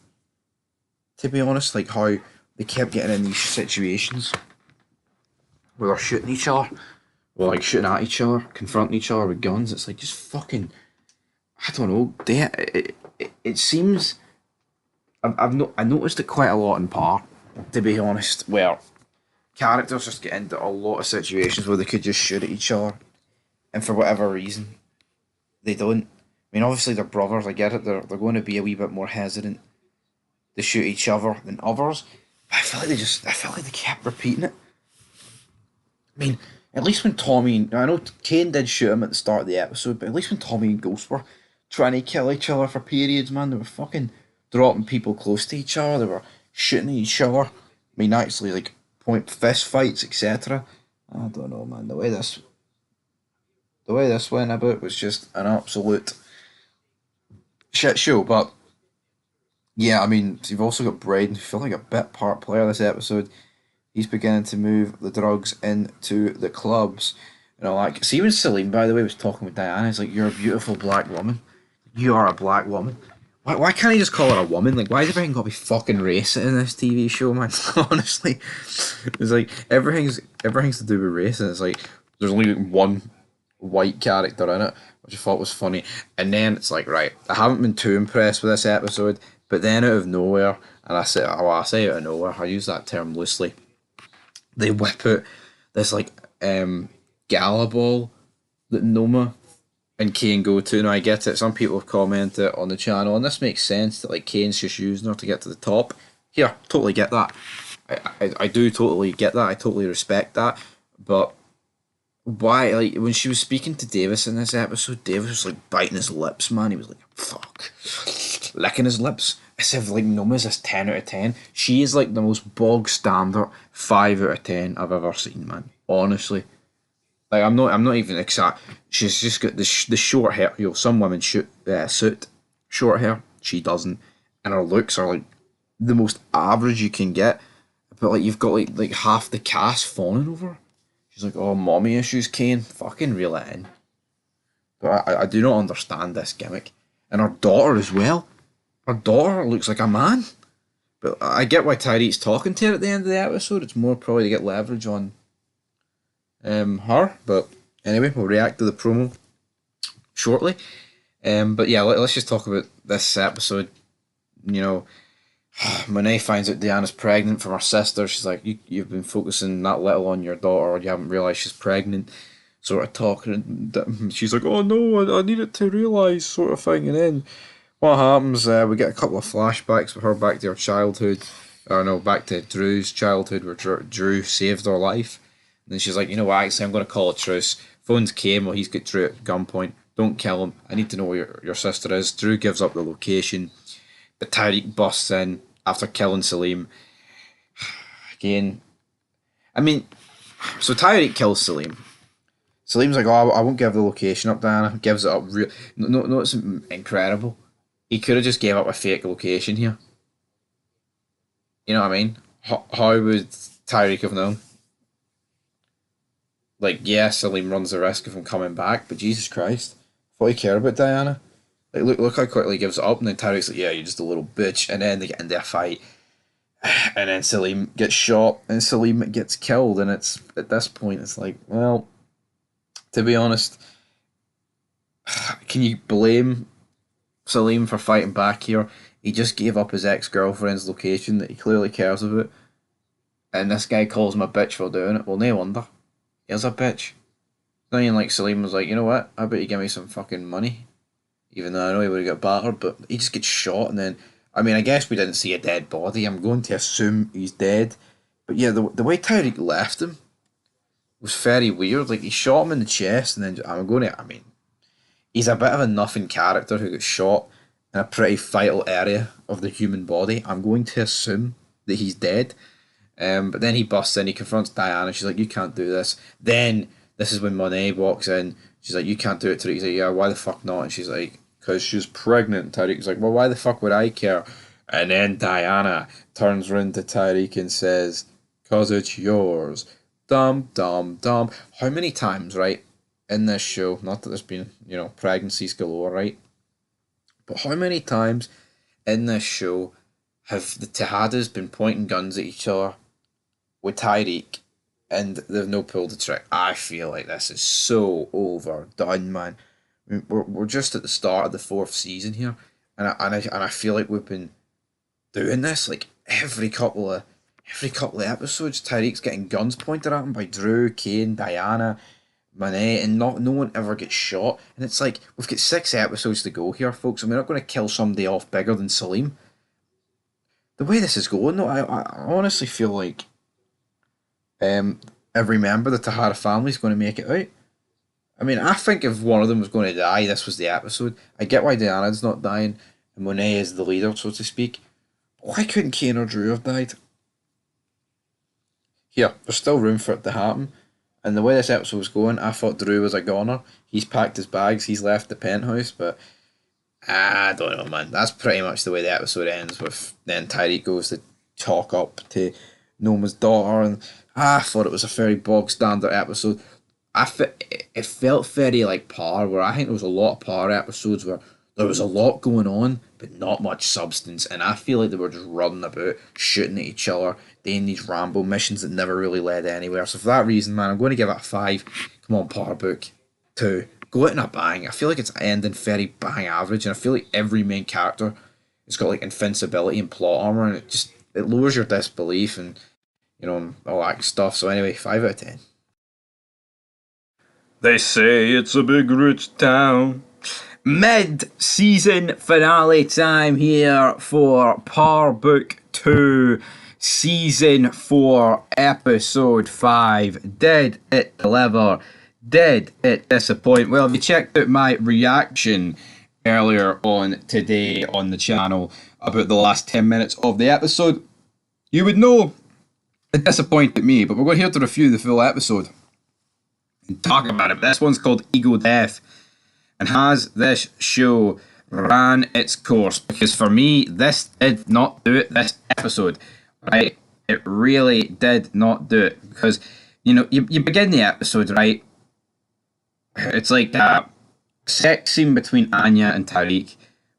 to be honest, like how they kept getting in these situations where they're shooting each other, or like shooting at each other, confronting each other with guns. It's like just fucking, I don't know. It seems I noticed it quite a lot in Par, to be honest, where characters just get into a lot of situations where they could just shoot at each other, and for whatever reason, they don't. I mean, obviously they're brothers. I get it. They're going to be a wee bit more hesitant to shoot each other than others. But I felt like they kept repeating it. I mean, at least when Tommy, I know Kane did shoot him at the start of the episode, but at least when Tommy and Ghost were trying to kill each other for periods, man, they were fucking dropping people close to each other. They were shooting at each other. I mean, actually, like point fist fights, etc. I don't know, man. The way this went about was just an absolute shit show. But yeah, I mean, you've also got Braden, who felt like a bit part player this episode. He's beginning to move the drugs into the clubs. You know, like, see when Celine, by the way, was talking with Diana, he's like, you're a beautiful black woman. You are a black woman. Why can't he just call her a woman? Like, why is everything got to be fucking racist in this TV show, man? Honestly, it's like everything's to do with race, and it's like there's only one white character in it, which I thought was funny. And then it's like, right, I haven't been too impressed with this episode, but then out of nowhere, and I say out of nowhere, I use that term loosely, they whip out this like gala ball that Noma and Kane go to. Now I get it, some people have commented on the channel, and this makes sense that like Kane's just using her to get to the top. Here, totally get that. I do totally get that. I totally respect that. But why, like, when she was speaking to Davis in this episode, Davis was like biting his lips, man. He was like, fuck, licking his lips. As if like Noma's this 10 out of 10. She is like the most bog standard 5 out of 10 I've ever seen, man. Honestly. Like, I'm not even exact. She's just got the short hair. You know, some women suit short hair. She doesn't, and her looks are like the most average you can get. But like you've got like half the cast fawning over her. She's like, oh, mommy issues, Kane. Fucking reel it in. But I do not understand this gimmick, and her daughter as well. Her daughter looks like a man. But I get why Tyreek's talking to her at the end of the episode. It's more probably to get leverage on her. But anyway, we'll react to the promo shortly. But yeah, let's just talk about this episode. You know, Monet finds out Diana's pregnant from her sister. She's like, you've been focusing that little on your daughter, or you haven't realised she's pregnant. Sort of talking. And she's like, oh no, I needed to realise, sort of thing. And then what happens? We get a couple of flashbacks with her back to her childhood. Or no, back to Drew's childhood, where Drew saved her life. And then she's like, you know what, actually, I'm going to call a truce. Phones came while he's got Drew at gunpoint. Don't kill him. I need to know where your sister is. Drew gives up the location. But Tyreek busts in after killing Salim. Again, I mean, so Tyreek kills Salim. Salim's like, oh, I won't give the location up, Diana. Gives it up. No, it's incredible. he could have just gave up a fake location here. You know what I mean? How would Tyreek have known? Like, yeah, Salim runs the risk of him coming back, but Jesus Christ, what do you care about Diana? Like, look how quickly he gives it up, and then Tyreek's like, yeah, you're just a little bitch, and then they get into a fight, and then Salim gets shot, and Salim gets killed, and it's at this point, it's like, well, to be honest, can you blame Salim for fighting back here? He just gave up his ex girlfriend's location that he clearly cares about, and this guy calls him a bitch for doing it. Well, no wonder. He's a bitch. Not even like Salim was like, you know what? I bet you give me some fucking money. Even though I know he would have got battered, but he just gets shot, and then, I mean, I guess we didn't see a dead body. I'm going to assume he's dead. But yeah, the way Tyreek left him was very weird. Like, he shot him in the chest, and then I mean, he's a bit of a nothing character who got shot in a pretty vital area of the human body. I'm going to assume that he's dead. But then he busts in, he confronts Diana, she's like, you can't do this. Then, this is when Monet walks in, she's like, you can't do it, Tariq's like, yeah, why the fuck not? And she's like, because she's pregnant. Tariq's like, well, why the fuck would I care? And then Diana turns round to Tariq and says, because it's yours. Dum, dum, dum. How many times, right, in this show, not that there's been, pregnancies galore, right? But how many times in this show have the Tejadas been pointing guns at each other with Tyreek and they've no pulled the trick? I feel like this is so overdone, man. I mean, we're just at the start of the fourth season here, and I feel like we've been doing this like every couple of episodes. Tyreek's getting guns pointed at him by Drew, Kane, Diana, Monet, and no one ever gets shot. And it's like, we've got 6 episodes to go here, folks, and we're not going to kill somebody off bigger than Salim. The way this is going, though, I honestly feel like every member of the Tahara family is going to make it out. I mean, I think if one of them was going to die, this was the episode. I get why Diana's not dying, and Monet is the leader, so to speak. Why couldn't Kane or Drew have died? Here, there's still room for it to happen. And the way this episode was going, I thought Drew was a goner. He's packed his bags, he's left the penthouse, but I don't know, man. That's pretty much the way the episode ends, with then Tyreek goes to talk up to Noma's daughter, and I thought it was a very bog standard episode. It felt very like Par, where I think there was a lot of Par episodes where there was a lot going on, but not much substance, and I feel like they were just running about, shooting at each other, doing these Rambo missions that never really led anywhere. So for that reason, man, I'm going to give it a 5. Come on, Par Book 2. Go out in a bang. I feel like it's ending very bang average, and I feel like every main character has got like invincibility and plot armor, and it lowers your disbelief and all that stuff. So anyway, 5 out of 10. They say it's a big rich town. Mid-season finale time here for Par Book 2, Season 4, Episode 5. Did it deliver? Did it disappoint? Well, if you checked out my reaction earlier on today on the channel about the last 10 minutes of the episode, you would know it disappointed me, but we're going here to review the full episode and talk about it. This one's called Ego Death. And has this show ran its course? Because for me, this did not do it this episode, right? It really did not do it. Because, you begin the episode, right? It's like a sex scene between Anya and Tariq.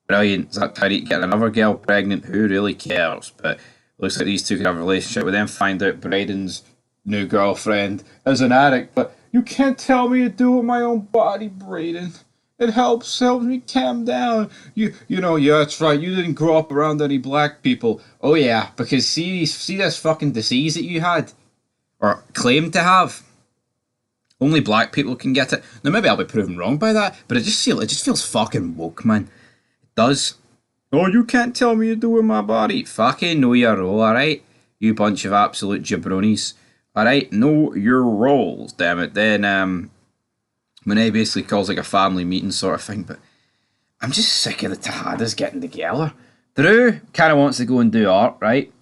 Brilliant. Is that Tariq getting another girl pregnant? Who really cares? But looks like these two can have a relationship. We then find out Braden's new girlfriend is an addict. But you can't tell me to do with my own body, Braden. It helps me calm down. Yeah, that's right. You didn't grow up around any black people. Oh yeah, because see this fucking disease that you had, or claimed to have. Only black people can get it. Now maybe I'll be proven wrong by that, but it just feels fucking woke, man. It does. Oh, you can't tell me to do with my body. Fucking know your role, alright? You bunch of absolute jabronis. Alright, know your roles, damn it. Then Monet basically calls like a family meeting sort of thing, but I'm just sick of the Tejadas getting together. Drew kind of wants to go and do art, right?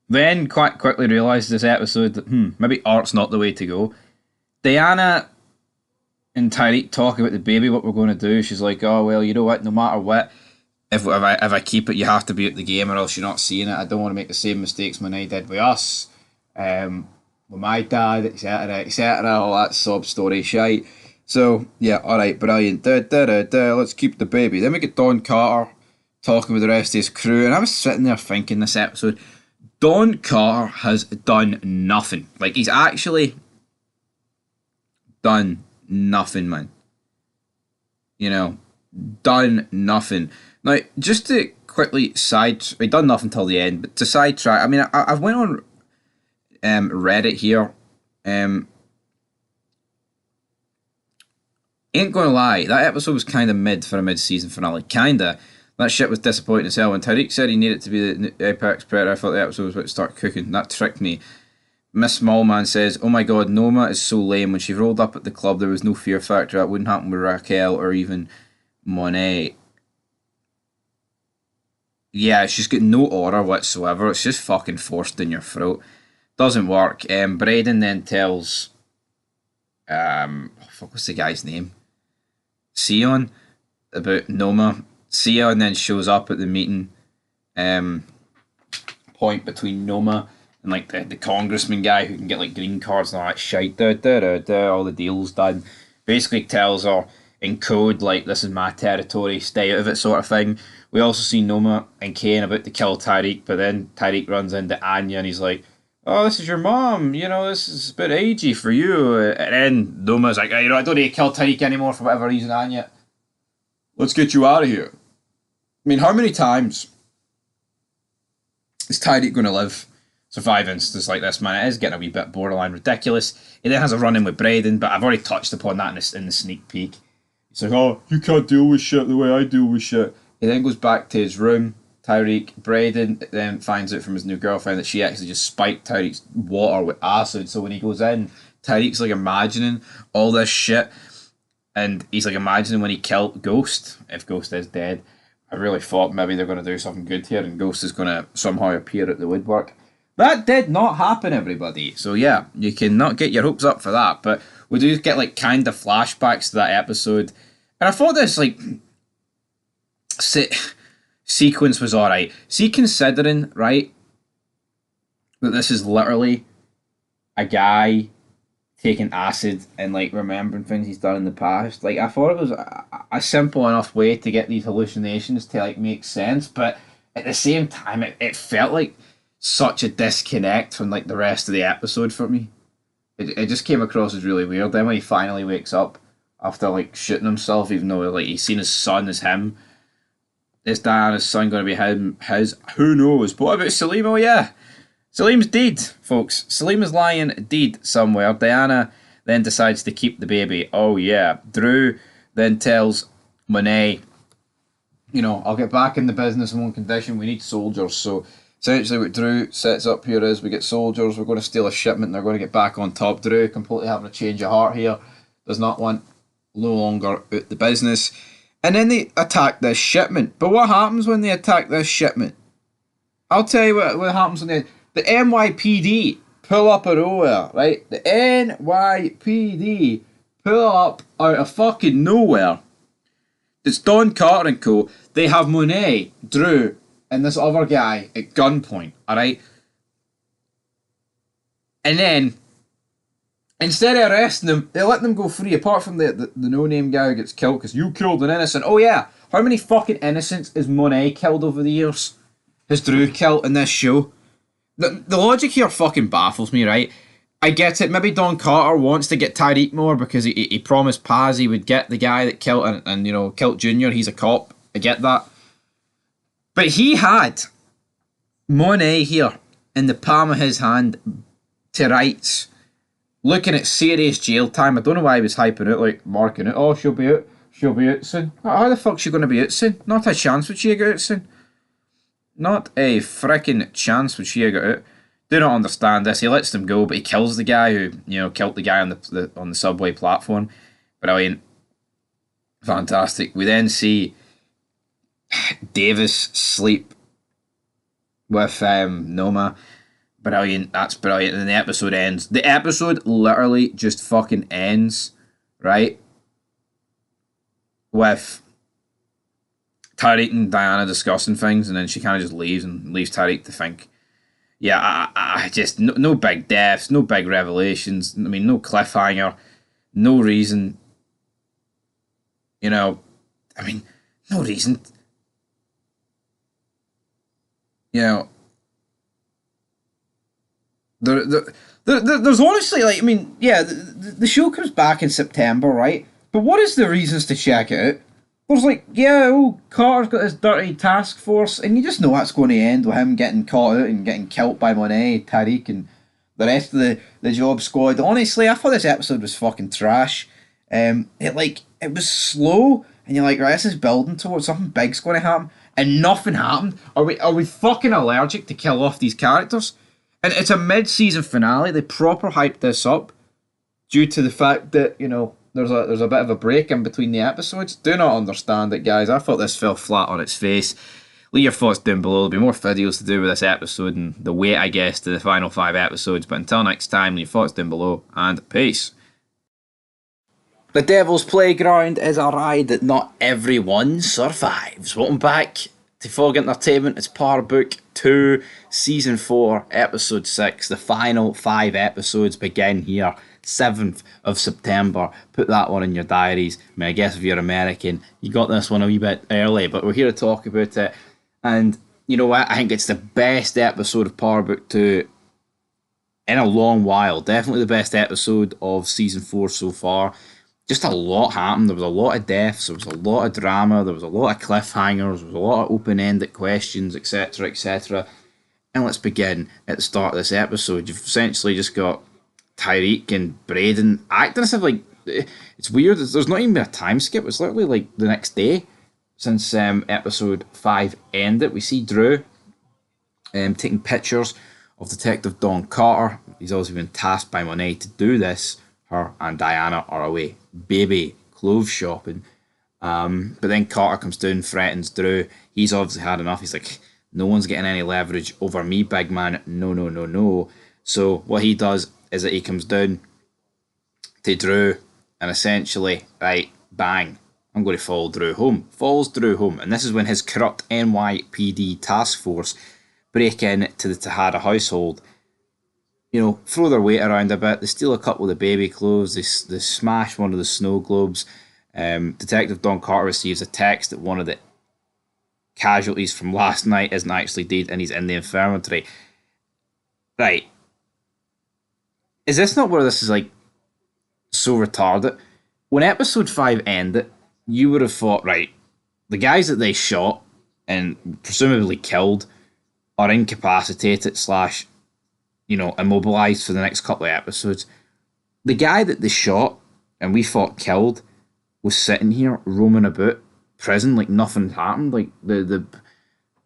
Then quite quickly realises this episode that maybe art's not the way to go. Diana and Tyreek talk about the baby, what we're going to do. She's like, oh, well, you know what, no matter what, if I keep it, you have to be at the game or else you're not seeing it. I don't want to make the same mistakes Monet did with us, with my dad, etc., etc., all that sob story shite. So, yeah, alright, brilliant. Let's keep the baby. Then we get Don Carter talking with the rest of his crew, and I was sitting there thinking this episode, Don Carter has done nothing. Like, he's actually done nothing, man. You know, done nothing. Now, just to quickly he done nothing till the end, but to sidetrack, I mean, I've went on Reddit here. Ain't gonna lie, that episode was kind of mid for a mid-season finale. Kinda. That shit was disappointing as hell. When Tyreek said he needed to be the Apex Predator, I thought the episode was about to start cooking. That tricked me. Miss Smallman says, oh my god, Noma is so lame. When she rolled up at the club, there was no fear factor. That wouldn't happen with Raquel or even Monet. Yeah, she's got no aura whatsoever. It's just fucking forced in your throat. Doesn't work. Braden then tells, what's the guy's name? Sion about Noma. Sion then shows up at the meeting point between Noma and like the congressman guy who can get like green cards and all that shite. All the deals done. Basically tells her in code like this is my territory, stay out of it sort of thing. We also see Noma and Kane about to kill Tyreek, but then Tyreek runs into Anya and he's like, oh, this is your mom, you know, this is a bit agey for you. And then Noma's like, I don't need to kill Tyreek anymore for whatever reason, Anya. Let's get you out of here. I mean, how many times is Tyreek going to live? Survive instances like this, man. It is getting a wee bit borderline ridiculous. He then has a run in with Braden, but I've already touched upon that in the sneak peek. He's like, oh, you can't deal with shit the way I deal with shit. He then goes back to his room. Tyreek, Braden then finds out from his new girlfriend that she actually just spiked Tyreek's water with acid. So when he goes in, Tyreek's like imagining all this shit. And he's like imagining when he killed Ghost, if Ghost is dead. I really thought maybe they're going to do something good here and Ghost is going to somehow appear at the woodwork. That did not happen, everybody. So yeah, you cannot get your hopes up for that. But we do get like kind of flashbacks to that episode. And I thought this like sequence was alright. See, considering, right, that this is literally a guy taking acid and like remembering things he's done in the past. Like I thought it was a simple enough way to get these hallucinations to like make sense, but at the same time it felt like such a disconnect from like the rest of the episode for me. It just came across as really weird. Then when he finally wakes up after like shooting himself, even though like he's seen his son as him, is Diana's son going to be him? His? Who knows? But what about Salim? Oh yeah, Salim's dead, folks. Salim is lying dead somewhere. Diana then decides to keep the baby. Oh yeah. Drew then tells Monet, you know, I'll get back in the business on one condition. We need soldiers. So essentially what Drew sets up here is we get soldiers. We're going to steal a shipment and they're going to get back on top. Drew completely having a change of heart here. Does not want no longer out the business. And then they attack this shipment. But what happens when they attack this shipment? I'll tell you what happens when the NYPD pull up a nowhere, right? The NYPD pull up out of fucking nowhere. It's Don Carter and co. They have Monet, Drew, and this other guy at gunpoint, alright? And then, instead of arresting them, they let them go free, apart from the no-name guy who gets killed because you killed an innocent. Oh yeah, how many fucking innocents has Monet killed over the years? Has Drew killed in this show? The logic here fucking baffles me, right? I get it, maybe Don Carter wants to get Tyreek more because he promised Paz he would get the guy that killed and you know, killed Junior. He's a cop, I get that. But he had Monet here in the palm of his hand to rights, looking at serious jail time. I don't know why he was hyping it, like marking it. Oh, she'll be out soon. How the fuck's she going to be out soon? Not a chance would she get out soon. Not a frickin' chance would she have got out. Do not understand this. He lets them go, but he kills the guy who, you know, killed the guy on the subway platform. Brilliant. Fantastic. We then see Davis sleep with Noma. Brilliant. That's brilliant. And then the episode ends. The episode literally just fucking ends, right? with Tariq and Diana discussing things, and then she kind of just leaves Tariq to think. Yeah, I just no big deaths, no big revelations. I mean, no cliffhanger, no reason. You know, I mean, no reason. You know, there's honestly like, I mean, yeah, the show comes back in September, right? But what is the reasons to check it out? There's like, yeah, oh, Carter's got this dirty task force, and you just know that's going to end with him getting caught out and getting killed by Monet, Tariq, and the rest of the job squad. Honestly, I thought this episode was fucking trash. It was slow, and you're like, right, this is building towards something big's going to happen, and nothing happened. Are we fucking allergic to kill off these characters? And it's a mid-season finale. They proper hyped this up due to the fact that, there's a bit of a break in between the episodes. Do not understand it, guys. I thought this fell flat on its face. Leave your thoughts down below. There'll be more videos to do with this episode and the weight, I guess, to the final 5 episodes. But until next time, leave your thoughts down below, and peace. The Devil's Playground is a ride that not everyone survives. Welcome back to Fog Entertainment. It's Power Book 2, Season 4, Episode 6. The final 5 episodes begin here. 7th of September. Put that one in your diaries. I mean, I guess if you're American, you got this one a wee bit early, but we're here to talk about it. And you know what? I think it's the best episode of Power Book 2 in a long while. Definitely the best episode of Season 4 so far. Just a lot happened. There was a lot of deaths, there was a lot of drama, there was a lot of cliffhangers, there was a lot of open-ended questions, etc., etc. And let's begin at the start of this episode. You've essentially just got Tariq and Braden acting as if, like, it's weird. There's not even been a time skip. It's literally like the next day since episode 5 ended. We see Drew taking pictures of Detective Don Carter. He's also been tasked by Monet to do this. Her and Diana are away baby clothes shopping. But then Carter comes down, threatens Drew. He's obviously had enough. He's like, no one's getting any leverage over me, big man. No, no, no, no. So what he does is that he comes down to Drew and essentially, right, bang, I'm going to follow Drew home. Follows Drew home. And this is when his corrupt NYPD task force break in to the Tejada household. Throw their weight around a bit. They steal a couple of the baby clothes. They smash one of the snow globes. Detective Don Carter receives a text that one of the casualties from last night isn't actually dead and he's in the infirmary. Right. Is this not where this is, like, so retarded? When episode 5 ended, you would have thought, right, the guys that they shot and presumably killed are incapacitated / immobilized for the next couple of episodes. The guy that they shot and we thought killed was sitting here roaming about prison like nothing happened. Like, the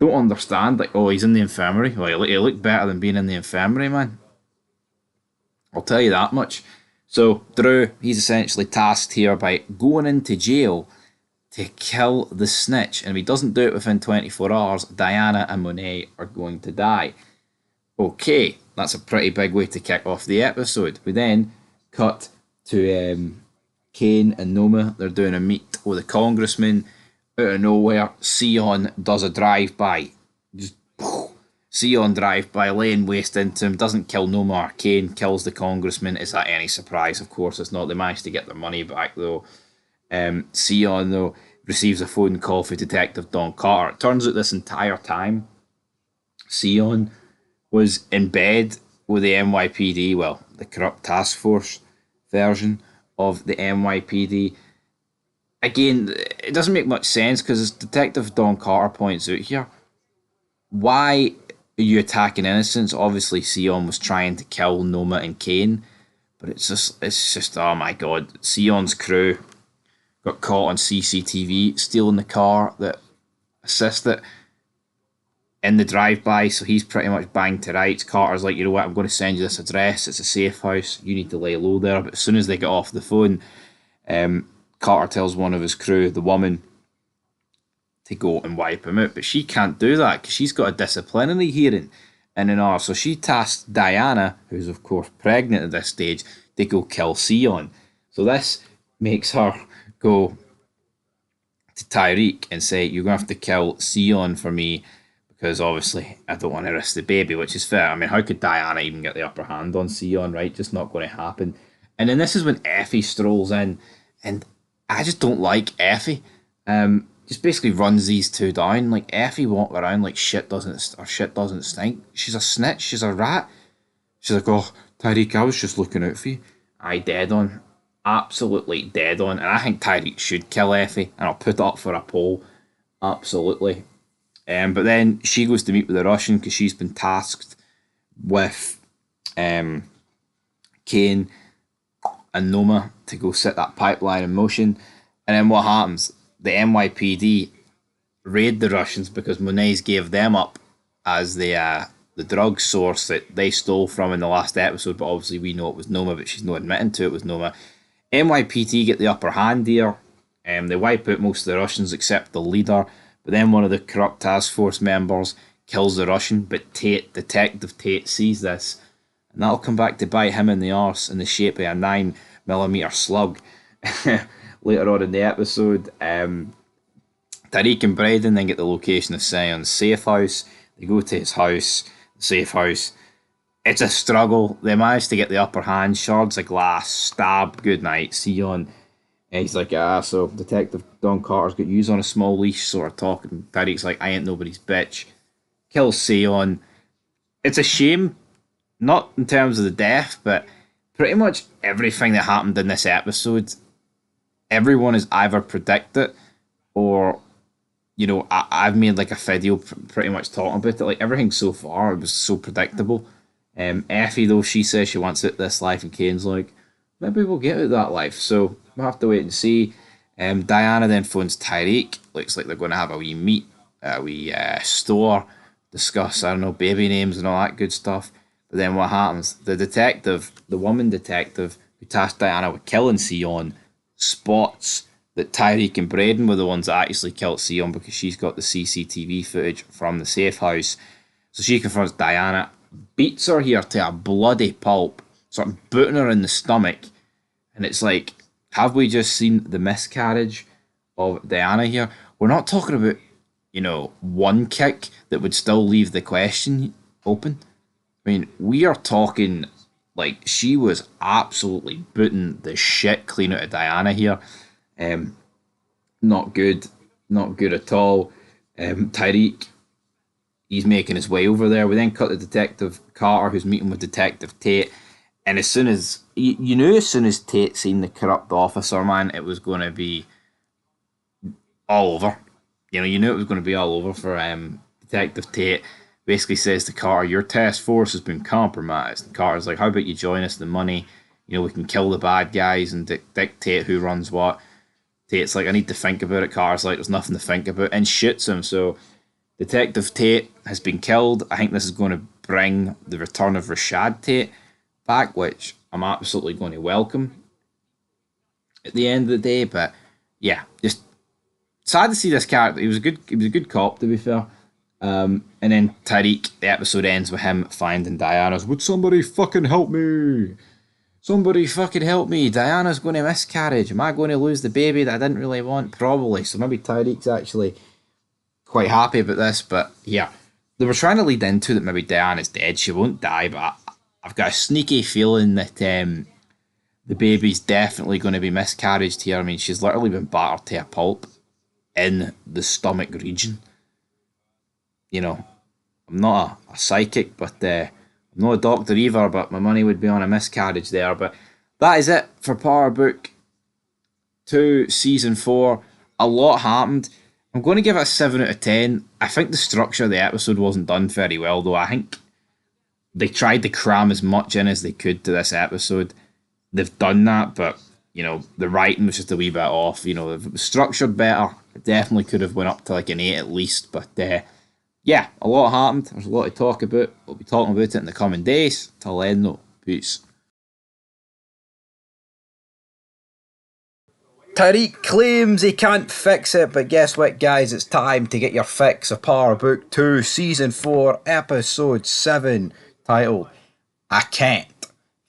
don't understand. Like, oh, he's in the infirmary. Well, he looked better than being in the infirmary, man. I'll tell you that much. So Drew, he's essentially tasked here by going into jail to kill the snitch, and if he doesn't do it within 24 hours, Diana and Monet are going to die. Okay, that's a pretty big way to kick off the episode. We then cut to Kane and Noma. They're doing a meet with a congressman. Out of nowhere, Sion does a drive-by. Just Sion drive-by, laying waste into him. Doesn't kill Noma or Kane, kills the congressman. Is that any surprise? Of course it's not. They managed to get their money back, though. Sion, though, receives a phone call for Detective Don Carter. It turns out this entire time, Sion was in bed with the NYPD, well, the corrupt task force version of the NYPD. Again, it doesn't make much sense because, as Detective Don Carter points out here, why are you attacking innocents? Obviously, Sion was trying to kill Noma and Kane, but it's just, oh my god, Sion's crew got caught on CCTV stealing the car that assisted in the drive-by, so he's pretty much banged to rights. Carter's like, you know what, I'm going to send you this address. It's a safe house. You need to lay low there. But as soon as they get off the phone, Carter tells one of his crew, the woman, to go and wipe him out. But she can't do that because she's got a disciplinary hearing in an hour. So she tasks Diana, who's of course pregnant at this stage, to go kill Sion. So this makes her go, to Tyreek and say, "You're going to have to kill Sion for me because obviously I don't want to risk the baby," which is fair. I mean, how could Diana even get the upper hand on Sion, right? Just not going to happen. And then this is when Effie strolls in, and I just don't like Effie. Just basically runs these two down. Like Effie walk around like shit doesn't stink. She's a snitch. She's a rat. She's like, "Oh, Tyreek, I was just looking out for you." I dead on. Absolutely dead on. And I think Tyreek should kill Effie, and I'll put it up for a poll. Absolutely. But then she goes to meet with the Russian because she's been tasked with Kane and Noma to go set that pipeline in motion. And then what happens? The NYPD raid the Russians because Monet's gave them up as the drug source that they stole from in the last episode. But obviously we know it was Noma, but she's not admitting to it was Noma. NYPD get the upper hand here. They wipe out most of the Russians except the leader. But then one of the corrupt task force members kills the Russian. But Detective Tate, sees this. And that'll come back to bite him in the arse in the shape of a 9mm slug. Later on in the episode, Tariq and Braden then get the location of Sion's safe house. They go to his house, the safe house. It's a struggle. They manage to get the upper hand. Shards of glass, stab, good night, Sion. And he's like, so Detective Don Carter's got you on a small leash, sort of talking. Tariq's like, I ain't nobody's bitch. Kills Sion. It's a shame, not in terms of the death, but pretty much everything that happened in this episode, everyone has either predicted or, I've made like a video pretty much talking about it. Like everything so far, it was so predictable. Effie, though, she says she wants out this life, and Kane's like, maybe we'll get out that life. So we'll have to wait and see. Diana then phones Tyreek. Looks like they're going to have a wee meet, a wee store, discuss, I don't know, baby names and all that good stuff. But then what happens? The woman detective who tasked Diana with killing Sion, spots that Tyreek and Braden were the ones that actually killed Sion because she's got the CCTV footage from the safe house. So she confronts Diana, beats her here to a bloody pulp, sort of booting her in the stomach. And it's like, have we just seen the miscarriage of Diana here? We're not talking about, one kick that would still leave the question open. I mean, we are talking like she was absolutely booting the shit clean out of Diana here. Not good. Not good at all. Tyreek, he's making his way over there. We then cut to Detective Carter, who's meeting with Detective Tate. And as soon as, you knew as soon as Tate seen the corrupt officer, man, it was going to be all over. You knew it was going to be all over for Detective Tate. Basically says to Carter, your task force has been compromised. And Carter's like, how about you join us, the money? We can kill the bad guys and dictate who runs what. Tate's like, I need to think about it. Carter's like, there's nothing to think about, and shoots him. So Detective Tate has been killed. I think this is going to bring the return of Rashad Tate back, which I'm absolutely going to welcome at the end of the day. But yeah, just sad to see this character. He was a good cop, to be fair. And then Tyreek, the episode ends with him finding Diana's. Would somebody fucking help me? Somebody fucking help me. Diana's going to miscarriage. Am I going to lose the baby that I didn't really want? Probably. So maybe Tyreek's actually quite happy about this. But yeah, they were trying to lead into that maybe Diana's dead. She won't die, but I've got a sneaky feeling that the baby's definitely going to be miscarriaged here. I mean, she's literally been battered to a pulp in the stomach region. I'm not a psychic, but I'm not a doctor either, but my money would be on a miscarriage there. But that is it for Power Book 2 Season 4. A lot happened. I'm going to give it a 7 out of 10. I think the structure of the episode wasn't done very well, though. I think they tried to cram as much in as they could to this episode. They've done that, but, the writing was just a wee bit off. If it was structured better, it definitely could have went up to like an 8 at least, but yeah, a lot happened. There's a lot to talk about. We'll be talking about it in the coming days. Till then, though, peace. Tariq claims he can't fix it, but guess what, guys? It's time to get your fix of Power Book 2, Season 4, Episode 7, titled, I Can't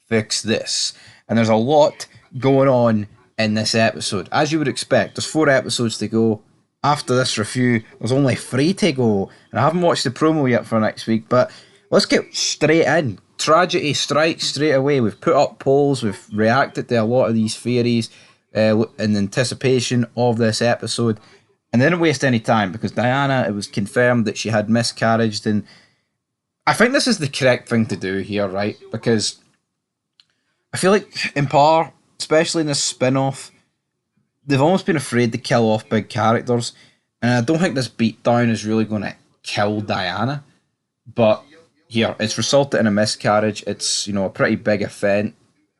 Fix This. And there's a lot going on in this episode. As you would expect, there's 4 episodes to go. after this review, there's only 3 to go, and I haven't watched the promo yet for next week, but let's get straight in. Tragedy strikes straight away. We've put up polls, we've reacted to a lot of these theories in anticipation of this episode, and they didn't waste any time because Diana, it was confirmed that she had miscarriaged, and I think this is the correct thing to do here, right? Because I feel like in Power, especially in this spin off, they've almost been afraid to kill off big characters, and I don't think this beatdown is really going to kill Diana. But here, it's resulted in a miscarriage. It's a pretty big event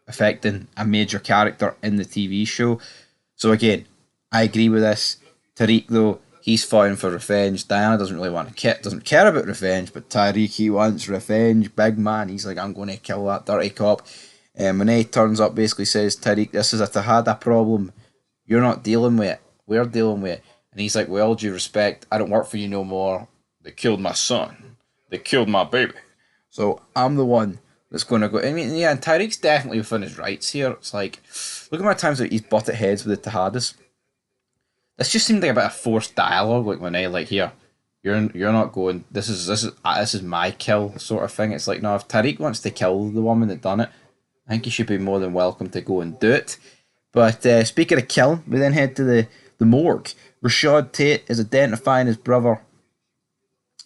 affecting a major character in the TV show. So again, I agree with this. Tariq though, he's fighting for revenge. Diana doesn't really doesn't care about revenge, but Tariq, he wants revenge. Big man, he's like, I'm going to kill that dirty cop. Monet turns up, basically says, Tariq, this is a Tahada problem. You're not dealing with it. We're dealing with it. And he's like, with all due respect, I don't work for you no more. They killed my son. They killed my baby. So I'm the one that's going to go. I mean, yeah, and Tariq's definitely within his rights here. It's like, look at my times that he's butted heads with the Tahadas. This just seemed like a bit of forced dialogue, like when like, here, you're not going. This is my kill sort of thing. It's like, no, if Tariq wants to kill the woman that done it, I think he should be more than welcome to go and do it. But speaking of killing, we then head to the morgue. Rashad Tate is identifying his brother.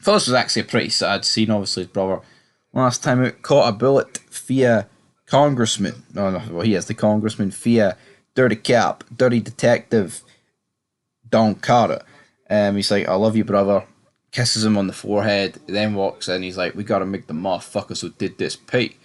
I thought this was actually a pretty sad scene, obviously his brother. Last time out, caught a bullet via congressman. No, well, he is the congressman via dirty cap, dirty detective, Don Carter. He's like, I love you, brother. Kisses him on the forehead, then walks in. He's like, we gotta make the motherfuckers who did this pay.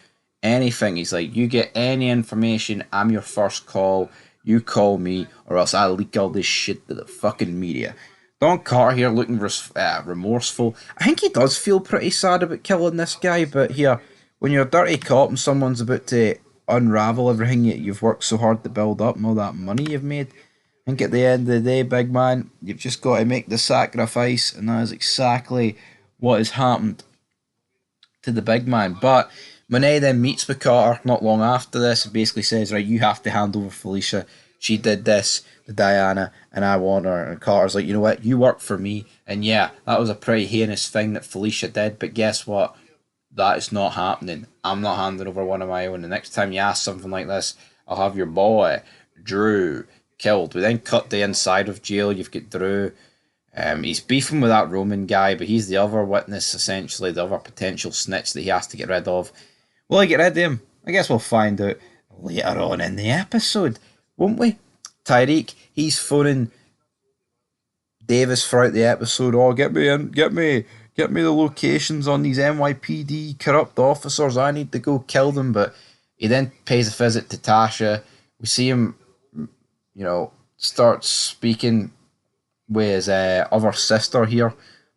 Anything. He's like, you get any information, I'm your first call. You call me, or else I'll leak all this shit to the fucking media. Don Carter here looking remorseful. I think he does feel pretty sad about killing this guy, but here, when you're a dirty cop and someone's about to unravel everything you've worked so hard to build up and all that money you've made, I think at the end of the day, big man, you've just got to make the sacrifice, and that is exactly what has happened to the big man. But Monet then meets with Carter not long after this and basically says, right, you have to hand over Felicia. She did this to Diana and I want her. And Carter's like, you know what, you work for me. And yeah, that was a pretty heinous thing that Felicia did, but guess what? That is not happening. I'm not handing over one of my own. The next time you ask something like this, I'll have your boy, Drew, killed. We then cut the inside of jail. You've got Drew. He's beefing with that Roman guy, but he's the other witness, essentially, the other potential snitch that he has to get rid of. Will I get rid of him? I guess we'll find out later on in the episode, won't we? Tyreek, he's phoning Davis throughout the episode. Oh, get me the locations on these NYPD corrupt officers. I need to go kill them. But he then pays a visit to Tasha. We see him, start speaking with his other sister here,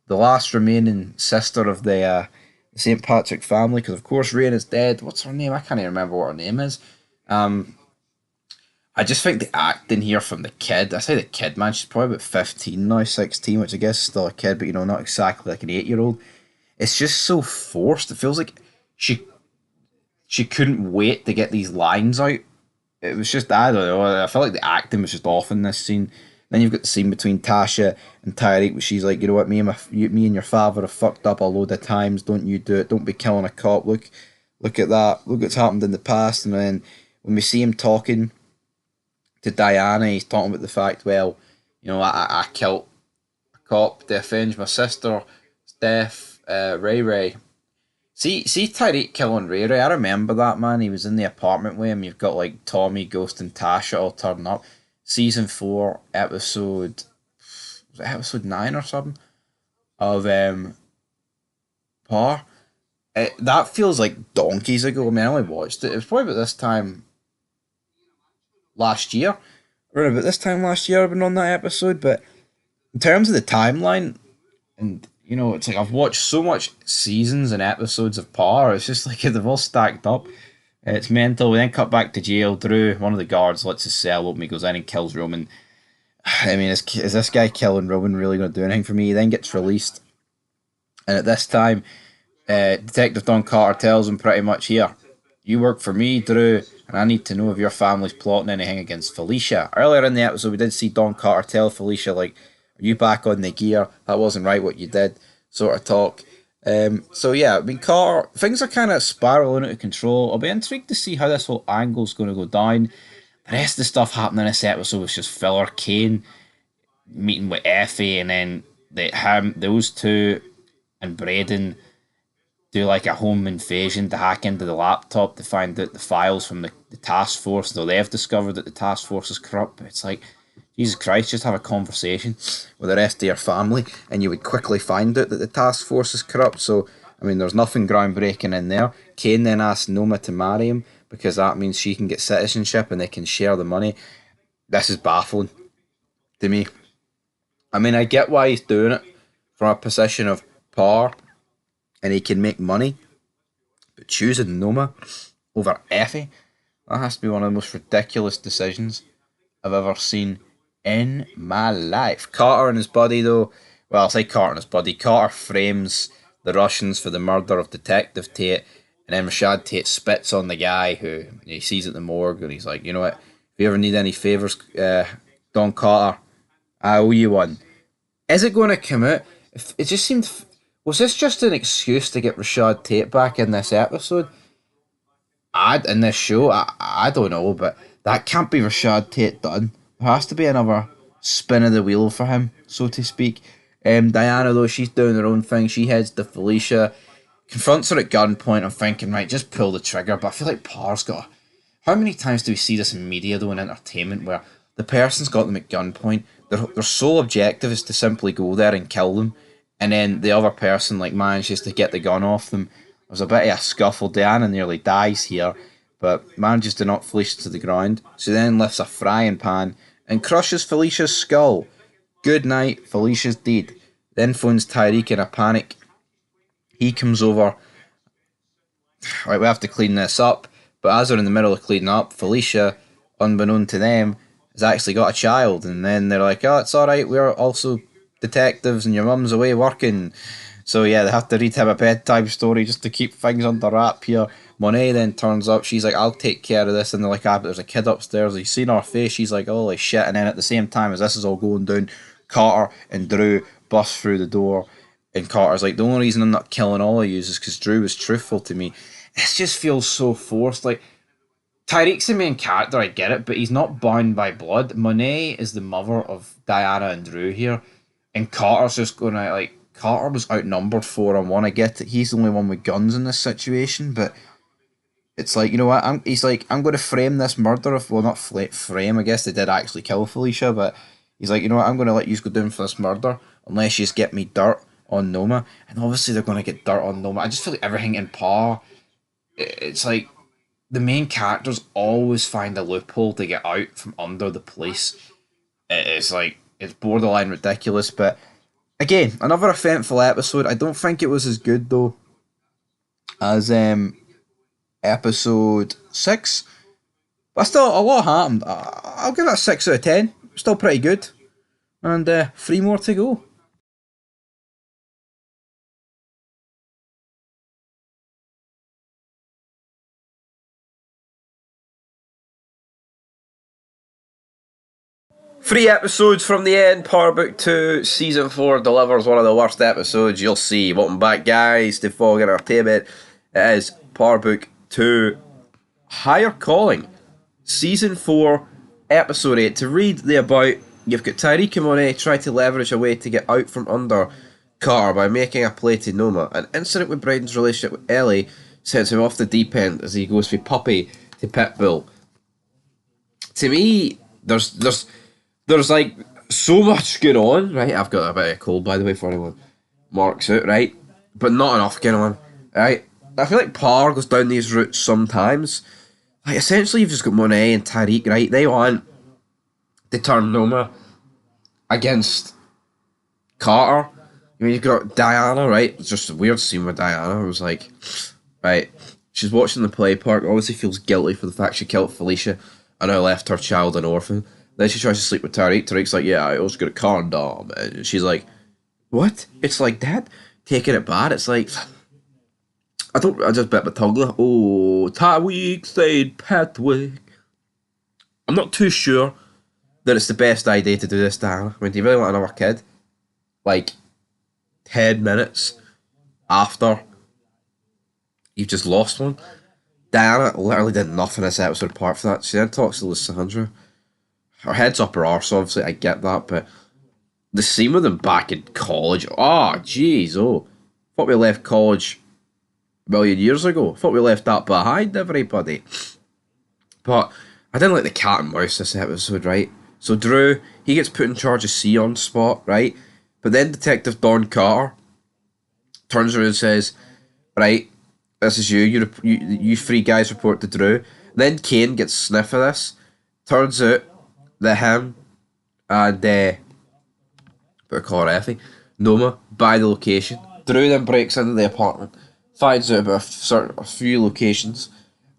the last remaining sister of the St. Patrick family, because of course Rain is dead. What's her name? I can't even remember what her name is. I just think the acting here from the kid, I say the kid, man, she's probably about 15 now, 16, which I guess is still a kid, but not exactly like an 8-year-old. It's just so forced. It feels like she couldn't wait to get these lines out. It was just, I don't know, I felt like the acting was just off in this scene. Then you've got the scene between Tasha and Tyreek, where she's like, you know what, me and your father have fucked up a load of times. Don't you do it? Don't be killing a cop. Look at that. Look what's happened in the past. And then when we see him talking to Diana, he's talking about the fact, well, I killed a cop to avenge my sister, Steph, Ray Ray. See Tyreek killing Ray Ray. I remember that, man. He was in the apartment with him. You've got like Tommy, Ghost, and Tasha all turning up. Season 4, episode 9 or something of Power. That feels like donkeys ago. I mean, I only watched it. It was probably about this time last year. Around about this time last year I've been on that episode. But in terms of the timeline, and it's like I've watched so much seasons and episodes of Power, it's just like they've all stacked up. It's mental. We then cut back to jail. Drew, one of the guards, lets his cell open. He goes in and kills Roman. I mean, is this guy killing Roman really going to do anything for me? He then gets released. And at this time, Detective Don Carter tells him pretty much, here, you work for me, Drew, and I need to know if your family's plotting anything against Felicia. Earlier in the episode, we did see Don Carter tell Felicia, like, you back on the gear? That wasn't right what you did, sort of talk. So yeah, I mean, Carter, things are kind of spiraling out of control. I'll be intrigued to see how this whole angle's going to go down. The rest of the stuff happening in this episode was just filler. Kane meeting with Effie, and then those two, and Braden do like a home invasion to hack into the laptop to find out the files from the task force, though they've discovered that the task force is corrupt. But it's like, Jesus Christ, just have a conversation with the rest of your family and you would quickly find out that the task force is corrupt. So, I mean, there's nothing groundbreaking in there. Kane then asks Noma to marry him because that means she can get citizenship and they can share the money. This is baffling to me. I mean, I get why he's doing it from a position of power and he can make money, but choosing Noma over Effie, that has to be one of the most ridiculous decisions I've ever seen in my life. Carter and his buddy, though, well, I'll say Carter and his buddy. Carter frames the Russians for the murder of Detective Tate, and then Rashad Tate spits on the guy who he sees at the morgue, and he's like, you know what, if you ever need any favours, Don Carter, I owe you one. Is it going to come out? It just seemed. Was this just an excuse to get Rashad Tate back in this episode? In this show? I don't know, but that can't be Rashad Tate done. There has to be another spin of the wheel for him, so to speak. Diana, though, she's doing her own thing. She heads to Felicia, confronts her at gunpoint. I'm thinking, right, just pull the trigger. But I feel like Parr's got. How many times do we see this in media, though, in entertainment, where the person's got them at gunpoint, their sole objective is to simply go there and kill them, and then the other person like manages to get the gun off them. There's a bit of a scuffle. Diana nearly dies here, but manages to knock Felicia to the ground. She then lifts a frying pan and crushes Felicia's skull. Good night, Felicia's dead. Then phones Tyreek in a panic. He comes over. Right, we have to clean this up. But as they're in the middle of cleaning up, Felicia, unbeknown to them, has actually got a child. And then they're like, oh, it's alright, we're also detectives and your mum's away working. So yeah, they have to read him a bedtime story just to keep things under wrap here. Monet then turns up, she's like, I'll take care of this. And they're like, but there's a kid upstairs. He's seen her face, she's like, holy shit. And then at the same time as this is all going down, Carter and Drew bust through the door. And Carter's like, the only reason I'm not killing all of you is because Drew was truthful to me. This just feels so forced. Like, Tyreek's the main character, I get it, but he's not bound by blood. Monet is the mother of Diana and Drew here, and Carter's just going to, like, Carter was outnumbered 4-on-1. I get it, he's the only one with guns in this situation, but it's like, you know what, he's like, I'm going to frame this murder of, well, not frame, I guess they did actually kill Felicia, but he's like, you know what, I'm going to let you go down for this murder, unless you just get me dirt on Noma, and obviously they're going to get dirt on Noma. I just feel like everything in Power, it's like the main characters always find a loophole to get out from under the police. It's like, it's borderline ridiculous, but again, another eventful episode. I don't think it was as good though as episode 6, but still a lot happened. I'll give it a 6 out of 10. Still pretty good, and 3 more to go. Three episodes from the end. Power Book 2 Season 4 delivers one of the worst episodes you'll see. Welcome back, guys, to Fog Entertainment. It is Power Book 2 Higher Calling Season 4 Episode 8. To read the about, you've got Tyreek and Monet try to leverage a way to get out from under Carter by making a play to Noma. An incident with Braden's relationship with Ellie sends him off the deep end as he goes from puppy to pitbull. To me, there's like so much going on, right? I've got a bit of a cold, by the way, for anyone marks out, right? But not enough going on, right? I feel like Power goes down these routes sometimes. Like, essentially, you've just got Monet and Tyreek, right? They want to turn Noma against Carter. I mean, you've got Diana, right? It's just a weird scene with Diana. It was like, right, she's watching the play park, obviously feels guilty for the fact she killed Felicia and now left her child an orphan. Then she tries to sleep with Tariq. Tariq's like, yeah, I also got a condom. And she's like, what? It's like that? Taking it bad? It's like, I just bet my tongue. Oh, Tariq said Patrick. I'm not too sure that it's the best idea to do this, Diana. I mean, do you really want another kid? Like, 10 minutes after you've just lost one? Diana literally did nothing this episode apart from that. She then talks to Lysandra. Her head's up her arse, obviously, I get that, but the scene with them back in college, oh, jeez, oh. Thought we left college a million years ago. Thought we left that behind, everybody. But I didn't like the cat and mouse this episode, right? So Drew, he gets put in charge of C on spot, right? But then Detective Don Carter turns around and says, right, this is you three guys report to Drew. Then Kane gets sniff of this. Turns out that him and better call her Effie, Noma, buy the location. Drew then breaks into the apartment, finds out about a few locations,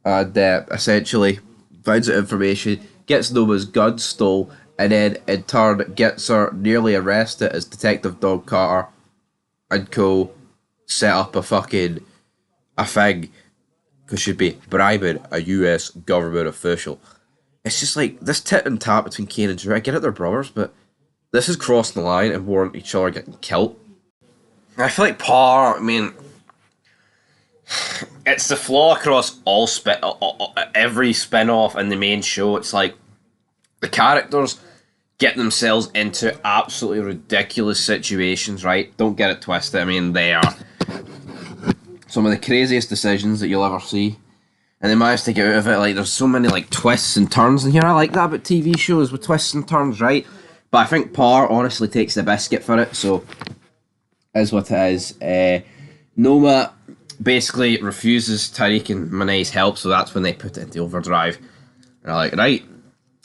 and essentially finds out information, gets Noma's gun stole, and then in turn gets her nearly arrested as Detective Don Carter and co set up a thing, because she'd be bribing a US government official. It's just like, this tit and tap between Kane and Drew, I get it, they're brothers, but this is crossing the line and warrant each other getting killed. I feel like Parr, I mean, it's the flaw across every spin-off in the main show. It's like, the characters get themselves into absolutely ridiculous situations, right? Don't get it twisted. I mean, they are some of the craziest decisions that you'll ever see. And they manage to get out of it. Like, there's so many, like, twists and turns in here. I like that about TV shows with twists and turns, right? But I think Parr honestly takes the biscuit for it, so is what it is. Noma basically refuses Tariq and Manay's help, so that's when they put it into overdrive. And they're like, right,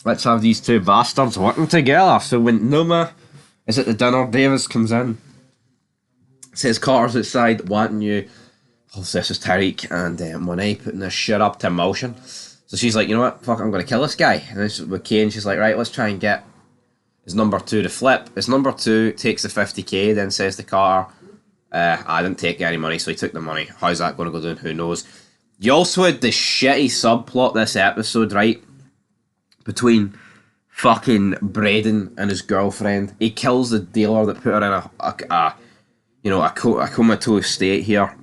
let's have these two bastards working together. So when Noma is at the dinner, Davis comes in, says Carter's outside wanting you. Oh, this is Tariq and Monet putting this shit up to motion. So she's like, you know what, fuck, I'm going to kill this guy. And this with Kane, she's like, right, let's try and get his number two to flip. His number two takes the 50k, then says to Carter, I didn't take any money, so he took the money. How's that going to go down? Who knows? You also had the shitty subplot this episode, right? Between fucking Braden and his girlfriend. He kills the dealer that put her in a comatose state here.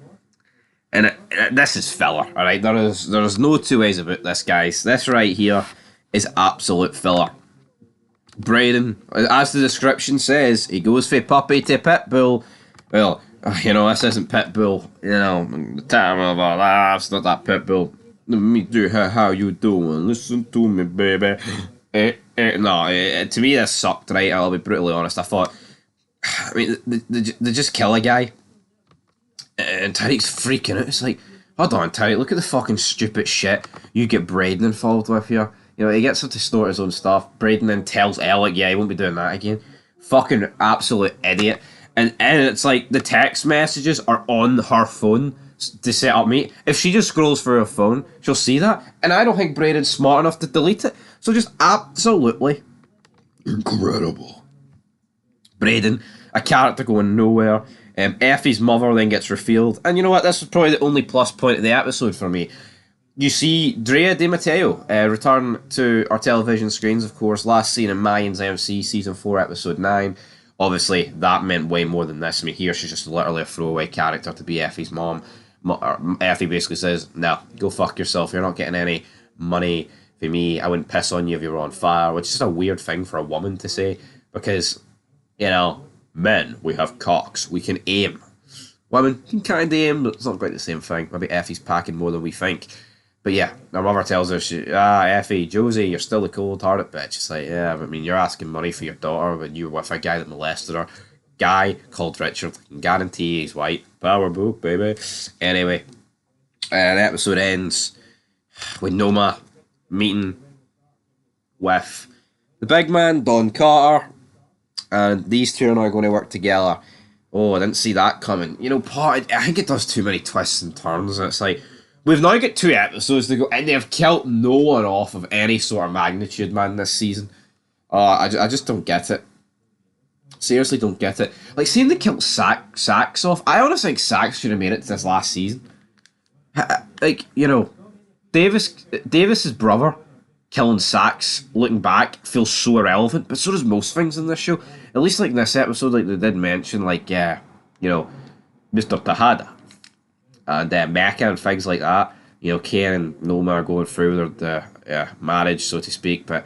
And this is filler, alright? There is no two ways about this, guys. This right here is absolute filler. Braden, as the description says, he goes from puppy to pit bull. Well, this isn't pit bull. The time of our lives, not that pit bull. Let me do how you doing? Listen to me, baby. To me this sucked, right? I'll be brutally honest. I thought, they just kill a guy. And Tariq's freaking out. It's like, hold on, Tariq, look at the fucking stupid shit you get Braden involved with here. He gets him to snort his own stuff. Braden then tells Alec, yeah, he won't be doing that again. Fucking absolute idiot. And it's like the text messages are on her phone to set up meet. If she just scrolls through her phone, she'll see that. And I don't think Braden's smart enough to delete it. So just absolutely incredible. Braden, a character going nowhere. Effie's mother then gets revealed. And you know what? This is probably the only plus point of the episode for me. You see Drea Di Matteo return to our television screens, of course. Last seen in Mayans MC, Season 4, Episode 9. Obviously, that meant way more than this. I mean, here she's just literally a throwaway character to be Effie's mom. Effie basically says, no, go fuck yourself. You're not getting any money for me. I wouldn't piss on you if you were on fire, which is just a weird thing for a woman to say. Because, men, we have cocks. We can aim. Women can kind of aim, but it's not quite the same thing. Maybe Effie's packing more than we think. But yeah, her mother tells her, Effie, Josie, you're still a cold-hearted bitch. It's like, yeah, I mean, you're asking money for your daughter when you were with a guy that molested her. Guy called Richard. I can guarantee he's white. Power book, baby. Anyway, the episode ends with Noma meeting with the big man, Don Carter, and these two are now going to work together. Oh, I didn't see that coming. I think it does too many twists and turns, and it's like, we've now got 2 episodes to go, and they've killed no one off of any sort of magnitude, man, this season. I just don't get it. Seriously, don't get it. Like, seeing they killed Sax off, I honestly think Sax should have made it to this last season. Davis's brother killing Sax, looking back, feels so irrelevant, but so does most things in this show. At least like in this episode, like they did mention, like, you know, Mr. Tejada and Mecca and things like that. You know, Kane and Noma are going through their marriage, so to speak, but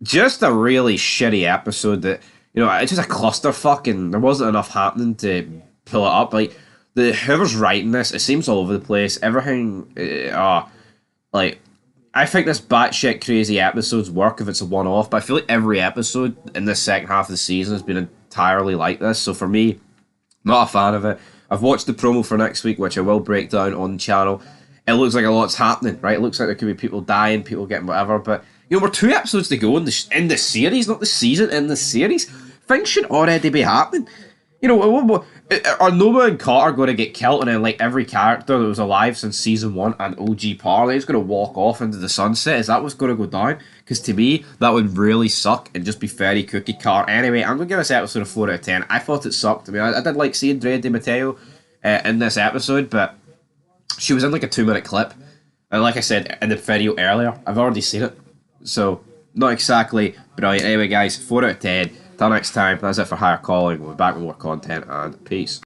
just a really shitty episode that, you know, it's just a clusterfuck and there wasn't enough happening to pull it up. Like, whoever's writing this, it seems all over the place. Everything, like, I think this batshit crazy episodes work if it's a one off, but I feel like every episode in this second half of the season has been entirely like this. So for me, not a fan of it. I've watched the promo for next week, which I will break down on the channel. It looks like a lot's happening, right? It looks like there could be people dying, people getting whatever, but you know, we're 2 episodes to go in the series, not the season, in the series. Things should already be happening. You know, are Noma and Carter going to get killed, and then like every character that was alive since season 1 and OG Parlay is going to walk off into the sunset? Is that what's going to go down? Because to me, that would really suck and just be very cookie cutter. Anyway, I'm going to give this episode a 4 out of 10. I thought it sucked. I mean, I did like seeing Dre Di Matteo in this episode, but she was in like a 2-minute clip. And like I said in the video earlier, I've already seen it. So, not exactly brilliant. Anyway, guys, 4 out of 10. Till next time, that's it for Higher Calling. We'll be back with more content, and peace.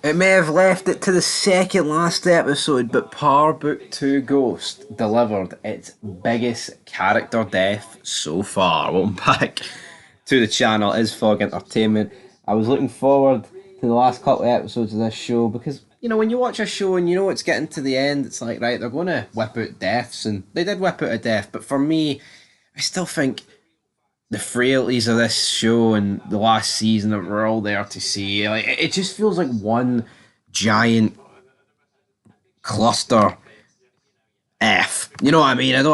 It may have left it to the second last episode, but Power Book 2 Ghost delivered its biggest character death so far. Welcome back to the channel. It is Fog Entertainment. I was looking forward to the last couple of episodes of this show because, you know, when you watch a show and you know it's getting to the end, it's like, right, they're going to whip out deaths, and they did whip out a death, but for me, I still think the frailties of this show and the last season that we're all there to see. Like, it just feels like one giant cluster F. You know what I mean? I don't.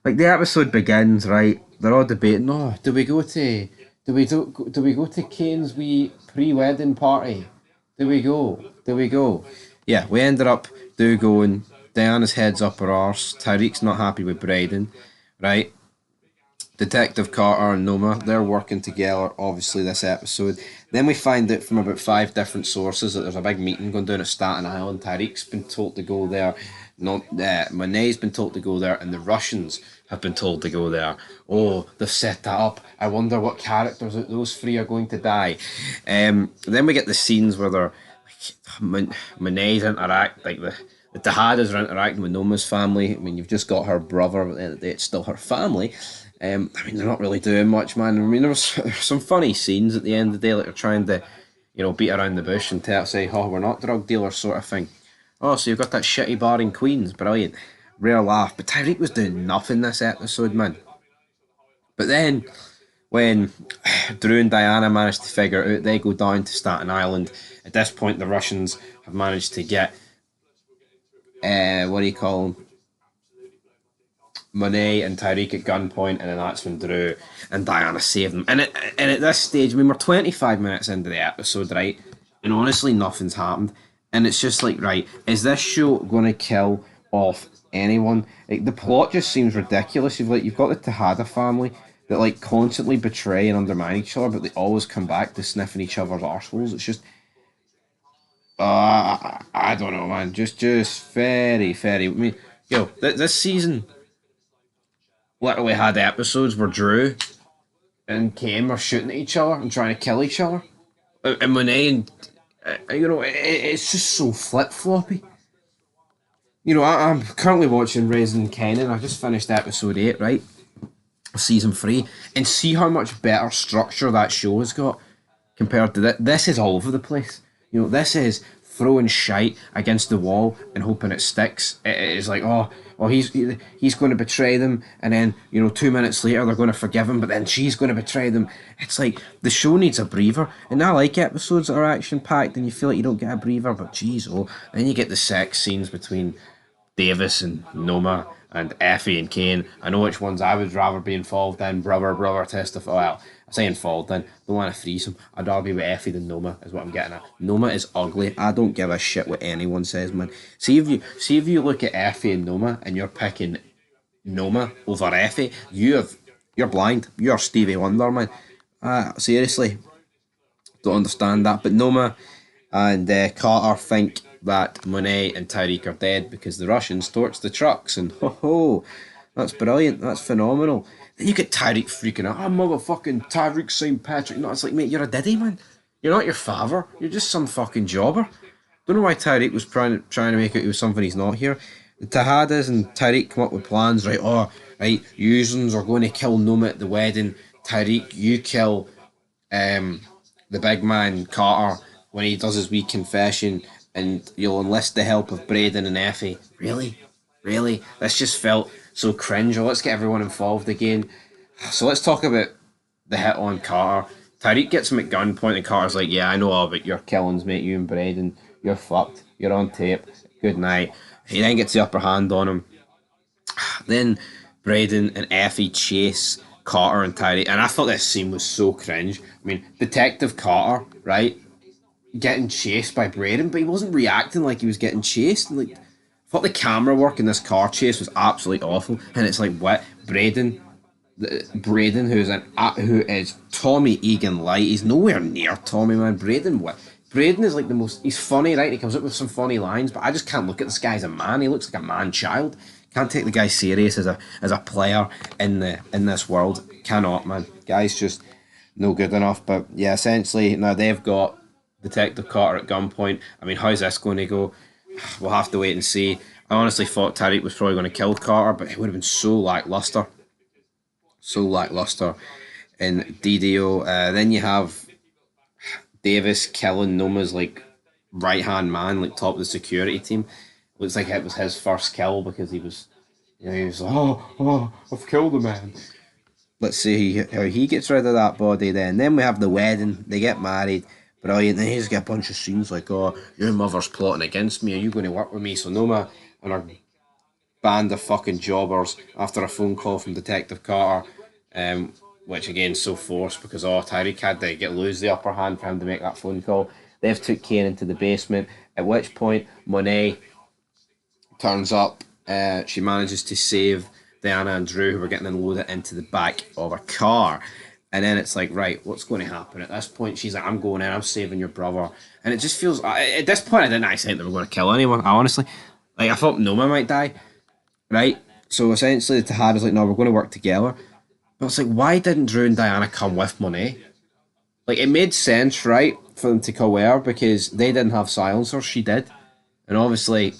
Like the episode begins, right? They're all debating. Oh, do we go to Kane's wee pre-wedding party? Do we go? Do we go? Yeah, we ended up going. Diana's head's up her arse. Tyreek's not happy with Brayden, right? Detective Carter and Noma, they're working together, obviously, this episode. Then we find out from about 5 different sources that there's a big meeting going down at Staten Island. Tyreek's been told to go there. Monet's been told to go there, and the Russians have been told to go there. Oh, they've set that up. I wonder what characters those 3 are going to die. Then we get the scenes where they're Monet's interact, like the Tejadas are interacting with Noma's family. I mean, you've just got her brother, but at the end of the day, it's still her family. I mean, they're not really doing much, man. I mean, there was some funny scenes at the end of the day, like they're trying to, you know, beat around the bush and say, oh, we're not drug dealers, sort of thing. Oh, so you've got that shitty bar in Queens, brilliant. Rare laugh. But Tyreek was doing nothing this episode, man. But then, when Drew and Diana managed to figure it out, they go down to Staten Island. At this point, the Russians have managed to get, what do you call them? Monet and Tyreek at gunpoint, and then that's when Drew and Diana save them. And at this stage, I mean, we're 25 minutes into the episode, right? And honestly, nothing's happened. And it's just like, right, is this show going to kill off anyone? Like, the plot just seems ridiculous. You've got the Tejada family that like constantly betray and undermine each other, but they always come back to sniffing each other's arseholes. It's just, I don't know, man. Just very, very. I mean, yo, this season literally had episodes where Drew and Kane were shooting at each other and trying to kill each other. And Monet and, you know, it's just so flip floppy. You know, I'm currently watching Raising Kenan. I just finished episode 8, right? Season 3. And see how much better structure that show has got compared to that. This is all over the place. You know, this is throwing shite against the wall and hoping it sticks. It is like, oh, he's going to betray them, and then, you know, 2 minutes later they're going to forgive him, but then she's going to betray them. It's like the show needs a breather, and I like episodes that are action packed and you feel like you don't get a breather, but geez, oh, then you get the sex scenes between Davis and Noma and Effie and Kane. I know which ones I would rather be involved in. Brother testify. Well, I say involved in. Don't want to freeze him. I'd rather be with Effie than Noma, is what I'm getting at. Noma is ugly. I don't give a shit what anyone says, man. See if you look at Effie and Noma and you're picking Noma over Effie, you're blind. You're Stevie Wonder, man. Seriously, don't understand that. But Noma and Carter think that Monet and Tyreek are dead because the Russians torched the trucks, and ho ho, that's brilliant. That's phenomenal. Then you get Tyreek freaking out. Oh, motherfucking Tyreek St. Patrick. No, it's like, mate, you're a diddy, man. You're not your father. You're just some fucking jobber. Don't know why Tyreek was trying to make it he was something he's not here. The Tahadas and Tyreek come up with plans, right? Oh, right, Usins are going to kill Noma at the wedding. Tyreek, you kill the big man Carter when he does his wee confession, and you'll enlist the help of Braden and Effie. Really? Really? This just felt so cringe. Let's get everyone involved again. So let's talk about the hit on Carter. Tyreek gets him at gunpoint, and Carter's like, yeah, I know all about your killings, mate. You and Braden, you're fucked. You're on tape. Good night. He then gets the upper hand on him. Then Braden and Effie chase Carter and Tyreek, and I thought this scene was so cringe. I mean, Detective Carter, right, getting chased by Braden, but he wasn't reacting like he was getting chased. Like, I thought the camera work in this car chase was absolutely awful, and it's like what Braden, who is Tommy Egan light. He's nowhere near Tommy, man. Braden is like the most. He's funny, right? He comes up with some funny lines, but I just can't look at this guy as a man. He looks like a man child. Can't take the guy serious as a player in this world. Cannot, man. Guy's just no good enough. But yeah, essentially now they've got Detective Carter at gunpoint. I mean, how's this going to go? We'll have to wait and see. I honestly thought Tariq was probably going to kill Carter, but it would have been so lackluster. So lackluster in DDO. Then you have Davis killing Noma's like right hand man, like top of the security team. Looks like it was his first kill because he was like, oh, I've killed a man. Let's see how he gets rid of that body then. Then we have the wedding. They get married. Brilliant. Then he's got a bunch of scenes like, oh, your mother's plotting against me. Are you going to work with me? So Noma and her band of fucking jobbers after a phone call from Detective Carter, which again so forced because Tyreek had to lose the upper hand for him to make that phone call. They've took Kane into the basement. At which point Monet turns up. She manages to save Diana and Drew, who were getting unloaded into the back of a car. And then it's like, right, what's going to happen? At this point, she's like, I'm going in, I'm saving your brother. And it just feels, at this point, I didn't actually think they were going to kill anyone, honestly. Like, I thought Noma might die, right? So essentially, the Tahada's like, no, we're going to work together. But it's like, why didn't Drew and Diana come with Monet? Like, it made sense, right, for them to cohere because they didn't have silencers, she did. And obviously,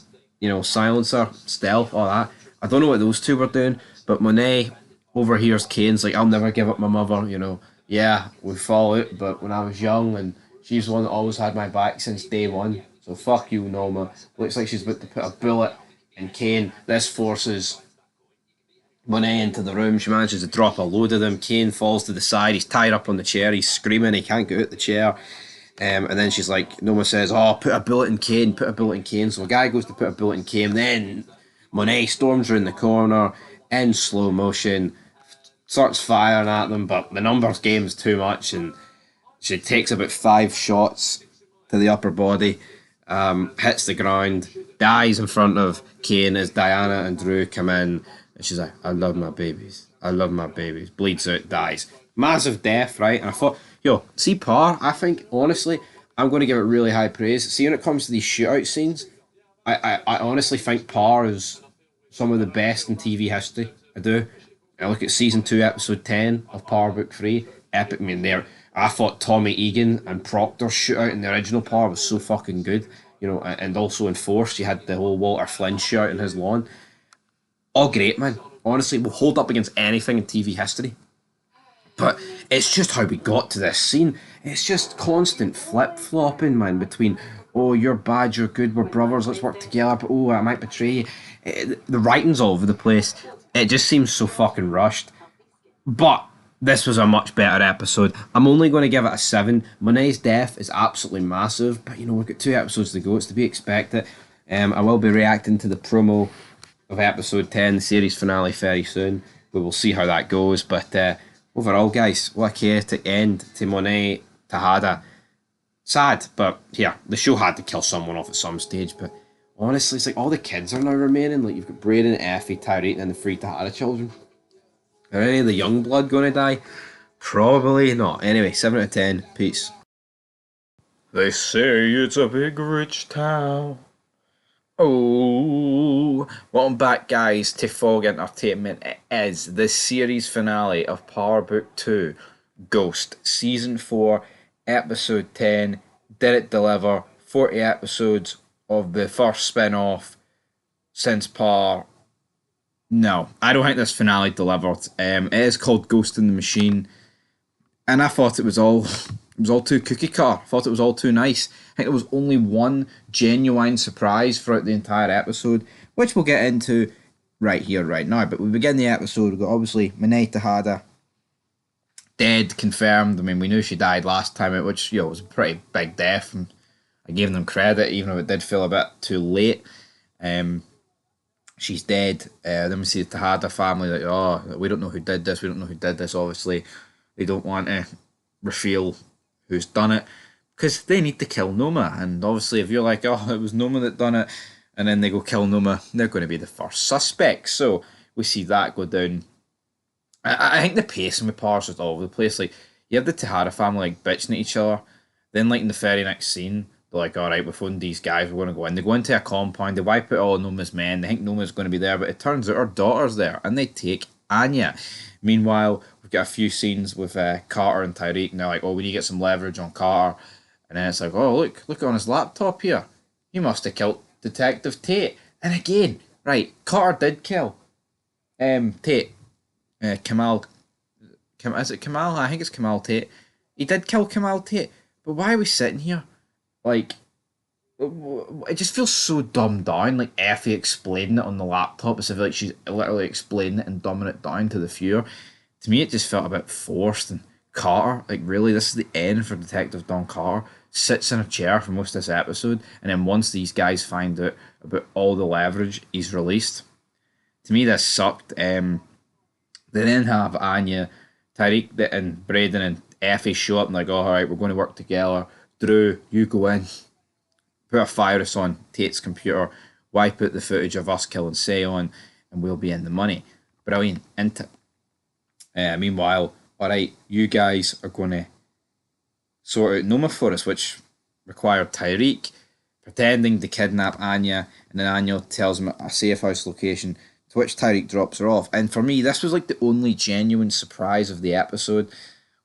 silencer, stealth, all that. I don't know what those two were doing, but Monet overhears Kane's like, I'll never give up my mother, Yeah, we fall out, but when I was young, and she's the one that always had my back since day one. So fuck you, Noma. Looks like she's about to put a bullet in Kane. This forces Monet into the room. She manages to drop a load of them. Kane falls to the side. He's tied up on the chair. He's screaming. He can't get out the chair. And then she's like, Noma says, oh, put a bullet in Kane, put a bullet in Kane. So a guy goes to put a bullet in Kane. Then Monet storms around the corner in slow motion, starts firing at them, but the numbers game is too much, and she takes about 5 shots to the upper body, hits the ground, dies in front of Kane as Diana and Drew come in, and she's like, I love my babies, bleeds out, dies. Massive death, right? And I thought, see Par, I think, honestly, I'm going to give it really high praise. See, when it comes to these shootout scenes, I honestly think Par is some of the best in TV history. I do. I look at season 2, episode 10 of Power Book 3. Epic. I thought Tommy Egan and Proctor's shootout in the original Power was so fucking good. And also in Force, you had the whole Walter Flynn shootout in his lawn. All great, man. Honestly, will hold up against anything in TV history. But it's just how we got to this scene. It's just constant flip-flopping, man, between, oh, you're bad, you're good, we're brothers, let's work together, but oh, I might betray you. The writing's all over the place. It just seems so fucking rushed. But this was a much better episode. I'm only going to give it a 7. Monet's death is absolutely massive, but we've got 2 episodes to go. It's to be expected. I will be reacting to the promo of episode 10, the series finale, very soon. We will see how that goes, but overall, guys, what a chaotic end to Monet Tejada. Sad, but yeah, the show had to kill someone off at some stage. But honestly, it's like all the kids are now remaining. Like you've got Braden, Effie, Tyreek, and the three Tejada children. Are any of the young blood going to die? Probably not. Anyway, 7 out of 10. Peace. They say it's a big rich town. Oh, welcome back, guys, to Fog Entertainment. It is the series finale of Power Book 2, Ghost, Season 4, Episode 10. Did it deliver? 40 episodes of the first spin off since Power. No, I don't think this finale delivered. It is called Ghost in the Machine, and I thought it was all too cookie cutter. I thought it was all too nice. I think there was only one genuine surprise throughout the entire episode, which we'll get into right here, right now. But we begin the episode. We've got obviously Monet Tejada dead, confirmed. I mean, we knew she died last time out, which was a pretty big death, and I gave them credit, even though it did feel a bit too late. She's dead. Then we see the Tejada family like, oh, we don't know who did this. We don't know who did this. Obviously, they don't want to reveal who's done it because they need to kill Noma. And obviously, if you're like, oh, it was Noma that done it, and then they go kill Noma, they're going to be the first suspect. So we see that go down. I think the pacing with Power's just all over the place. Like, you have the Tejada family like bitching at each other. Then, like in the very next scene, they're like, all right, we phoned these guys, we're going to go in. They go into a compound, they wipe out all Noma's men. They think Noma's going to be there, but it turns out her daughter's there, and they take Anya. Meanwhile, we've got a few scenes with Carter and Tyreek, and they're like, oh, we need to get some leverage on Carter. And then it's like, oh, look on his laptop here. He must have killed Detective Tate. And again, right, Carter did kill Tate. Kamal. Is it Kamal? I think it's Kamal Tate. He did kill Kamal Tate. But why are we sitting here? Like, it just feels so dumbed down. Like Effie explaining it on the laptop. It's like she's literally explaining it and dumbing it down to the viewer. To me, it just felt a bit forced. And Carter, like, really, this is the end for Detective Don Carter. Sits in a chair for most of this episode, and then once these guys find out about all the leverage, he's released. To me, this sucked. They then have Anya, Tyreek, and Braden and Effie show up and like, oh, all right, we're going to work together. Drew, you go in, put a virus on Tate's computer, wipe out the footage of us killing Seon, and we'll be in the money. Brilliant, isn't it? Meanwhile, all right, you guys are going to sort out Noma for us, which required Tyreek pretending to kidnap Anya, and then Anya tells him a safe house location, to which Tyreek drops her off. And for me, this was like the only genuine surprise of the episode,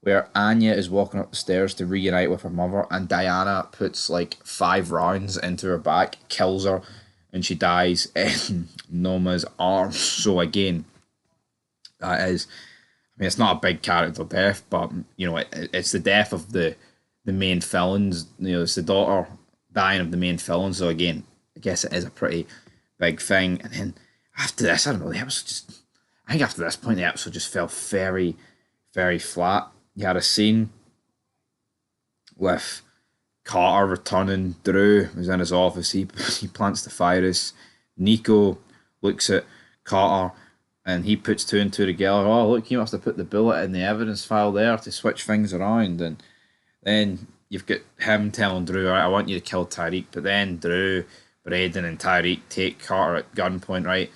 where Anya is walking up the stairs to reunite with her mother, and Diana puts like 5 rounds into her back, kills her, and she dies in Noma's arms. So again, that is, I mean, it's not a big character death, but it's the death of the main villains. It's the daughter dying of the main villain. So again, I guess it is a pretty big thing. And then after this, I don't know, the episode just, I think after this point, the episode just fell very, very flat. You had a scene with Carter returning. Drew was in his office. He plants the virus. Nico looks at Carter and he puts 2 and 2 together. Oh, look, he must have put the bullet in the evidence file there to switch things around. And then you've got him telling Drew, all right, I want you to kill Tyreek. But then Drew, Braden, and Tyreek take Carter at gunpoint, right?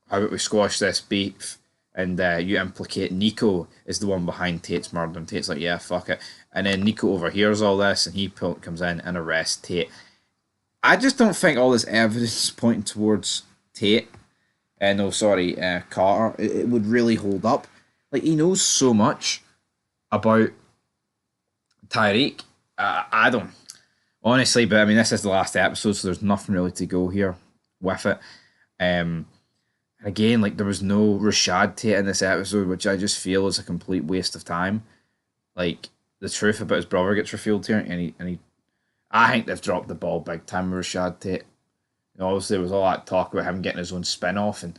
How about we squash this beef? And you implicate Nico is the one behind Tate's murder. And Tate's like, yeah, fuck it. And then Nico overhears all this and he comes in and arrests Tate. I just don't think all this evidence is pointing towards Tate. Carter. It would really hold up. Like, he knows so much about Tyreek. I don't. Honestly, but I mean, this is the last episode, so there's nothing really to go here with it. Again, like, there was no Rashad Tate in this episode, which I just feel is a complete waste of time. Like, the truth about his brother gets revealed here, and I think they've dropped the ball big time with Rashad Tate. Obviously, there was all that talk about him getting his own spin-off, and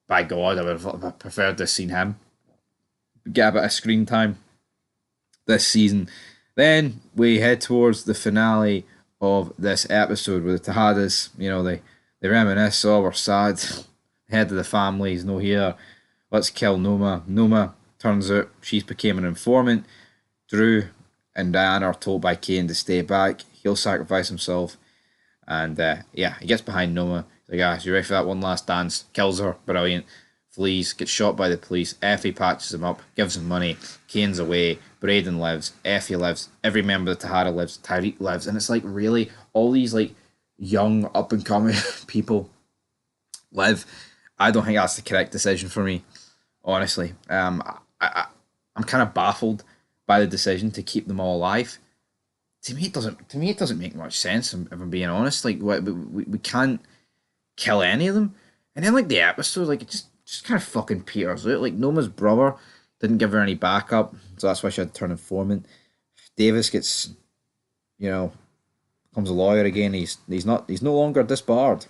by God, I would have preferred to have seen him get a bit of screen time this season. Then we head towards the finale of this episode with the Tejadas. They reminisce, oh, we're sad. Head of the family is no here. Let's kill Noma. Noma Turns out she's became an informant. Drew and Diana are told by Kane to stay back. He'll sacrifice himself. And yeah, he gets behind Noma. He's like, you ready for that one last dance? Kills her. Brilliant. Flees, gets shot by the police. Effie patches him up, gives him money. Kane's away. Braden lives. Effie lives. Every member of the Tahara lives. Tyreek lives. And it's like, really, all these like young, up and coming people live. I don't think that's the correct decision for me, honestly. I'm kind of baffled by the decision to keep them all alive. To me, it doesn't make much sense. If I'm being honest, like we can't kill any of them. And then like the episode, like it just kind of fucking peters out. Like Noma's brother didn't give her any backup, so that's why she had to turn informant. Davis gets, becomes a lawyer again. He's no longer disbarred.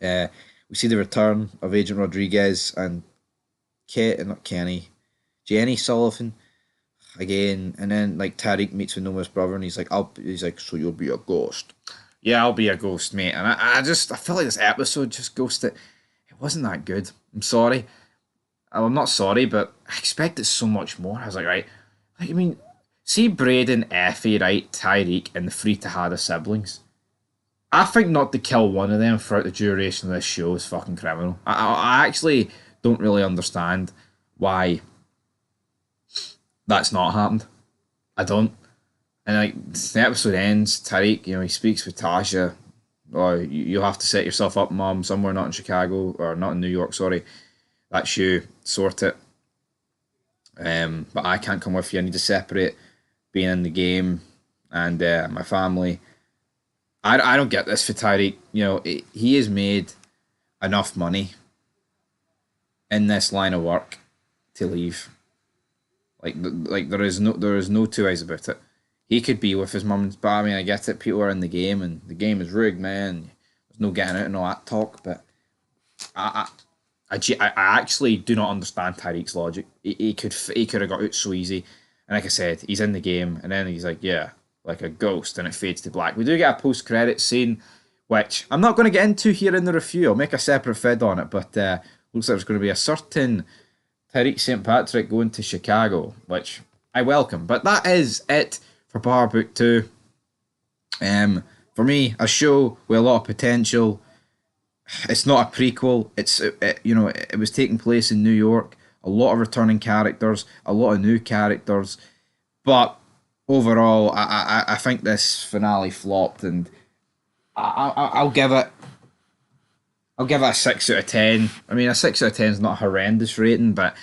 We see the return of Agent Rodriguez and Jenny Sullivan again, and then like Tariq meets with Noma's brother, and he's like, so you'll be a ghost. Yeah, I'll be a ghost, mate. And I feel like this episode just ghosted. It wasn't that good. I'm sorry. I'm not sorry, but I expected so much more. I was like, right. Like, I mean, see Braden, Effie, right, Tyreek, and the three Tejada siblings. I think not to kill one of them throughout the duration of this show is fucking criminal. I actually don't really understand why that's not happened. I don't. And like the episode ends, Tariq, he speaks with Tasha. Oh, you'll have to set yourself up, Mom, somewhere not in Chicago or not in New York. Sorry, that's you. Sort it. But I can't come with you. I need to separate being in the game and my family. I don't get this for Tariq. He has made enough money in this line of work to leave. Like there is no two ways about it. He could be with his mum, but I mean, I get it. People are in the game, and the game is rigged, man. There's no getting out and all that talk. But I actually do not understand Tyreek's logic. He could have got out so easy. And like I said, he's in the game, and then he's like, yeah, like a ghost, and it fades to black. We do get a post-credit scene, which I'm not going to get into here in the review. I'll make a separate vid on it, but looks like there's going to be a certain Tyreek St. Patrick going to Chicago, which I welcome. But that is it for Power Book 2. For me, a show with a lot of potential. It's not a prequel. It was taking place in New York. A lot of returning characters, a lot of new characters, but overall, I think this finale flopped, and I'll give it a 6 out of 10. I mean, a 6 out of 10 is not a horrendous rating, but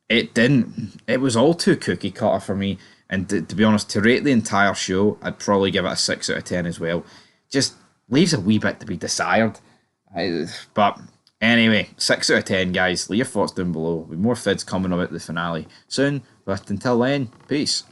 it didn't. It was all too cookie cutter for me. And to be honest, to rate the entire show, I'd probably give it a 6 out of 10 as well. Just leaves a wee bit to be desired. But anyway, 6 out of 10, guys. Leave your thoughts down below. With more vids coming about the finale soon. But until then, peace.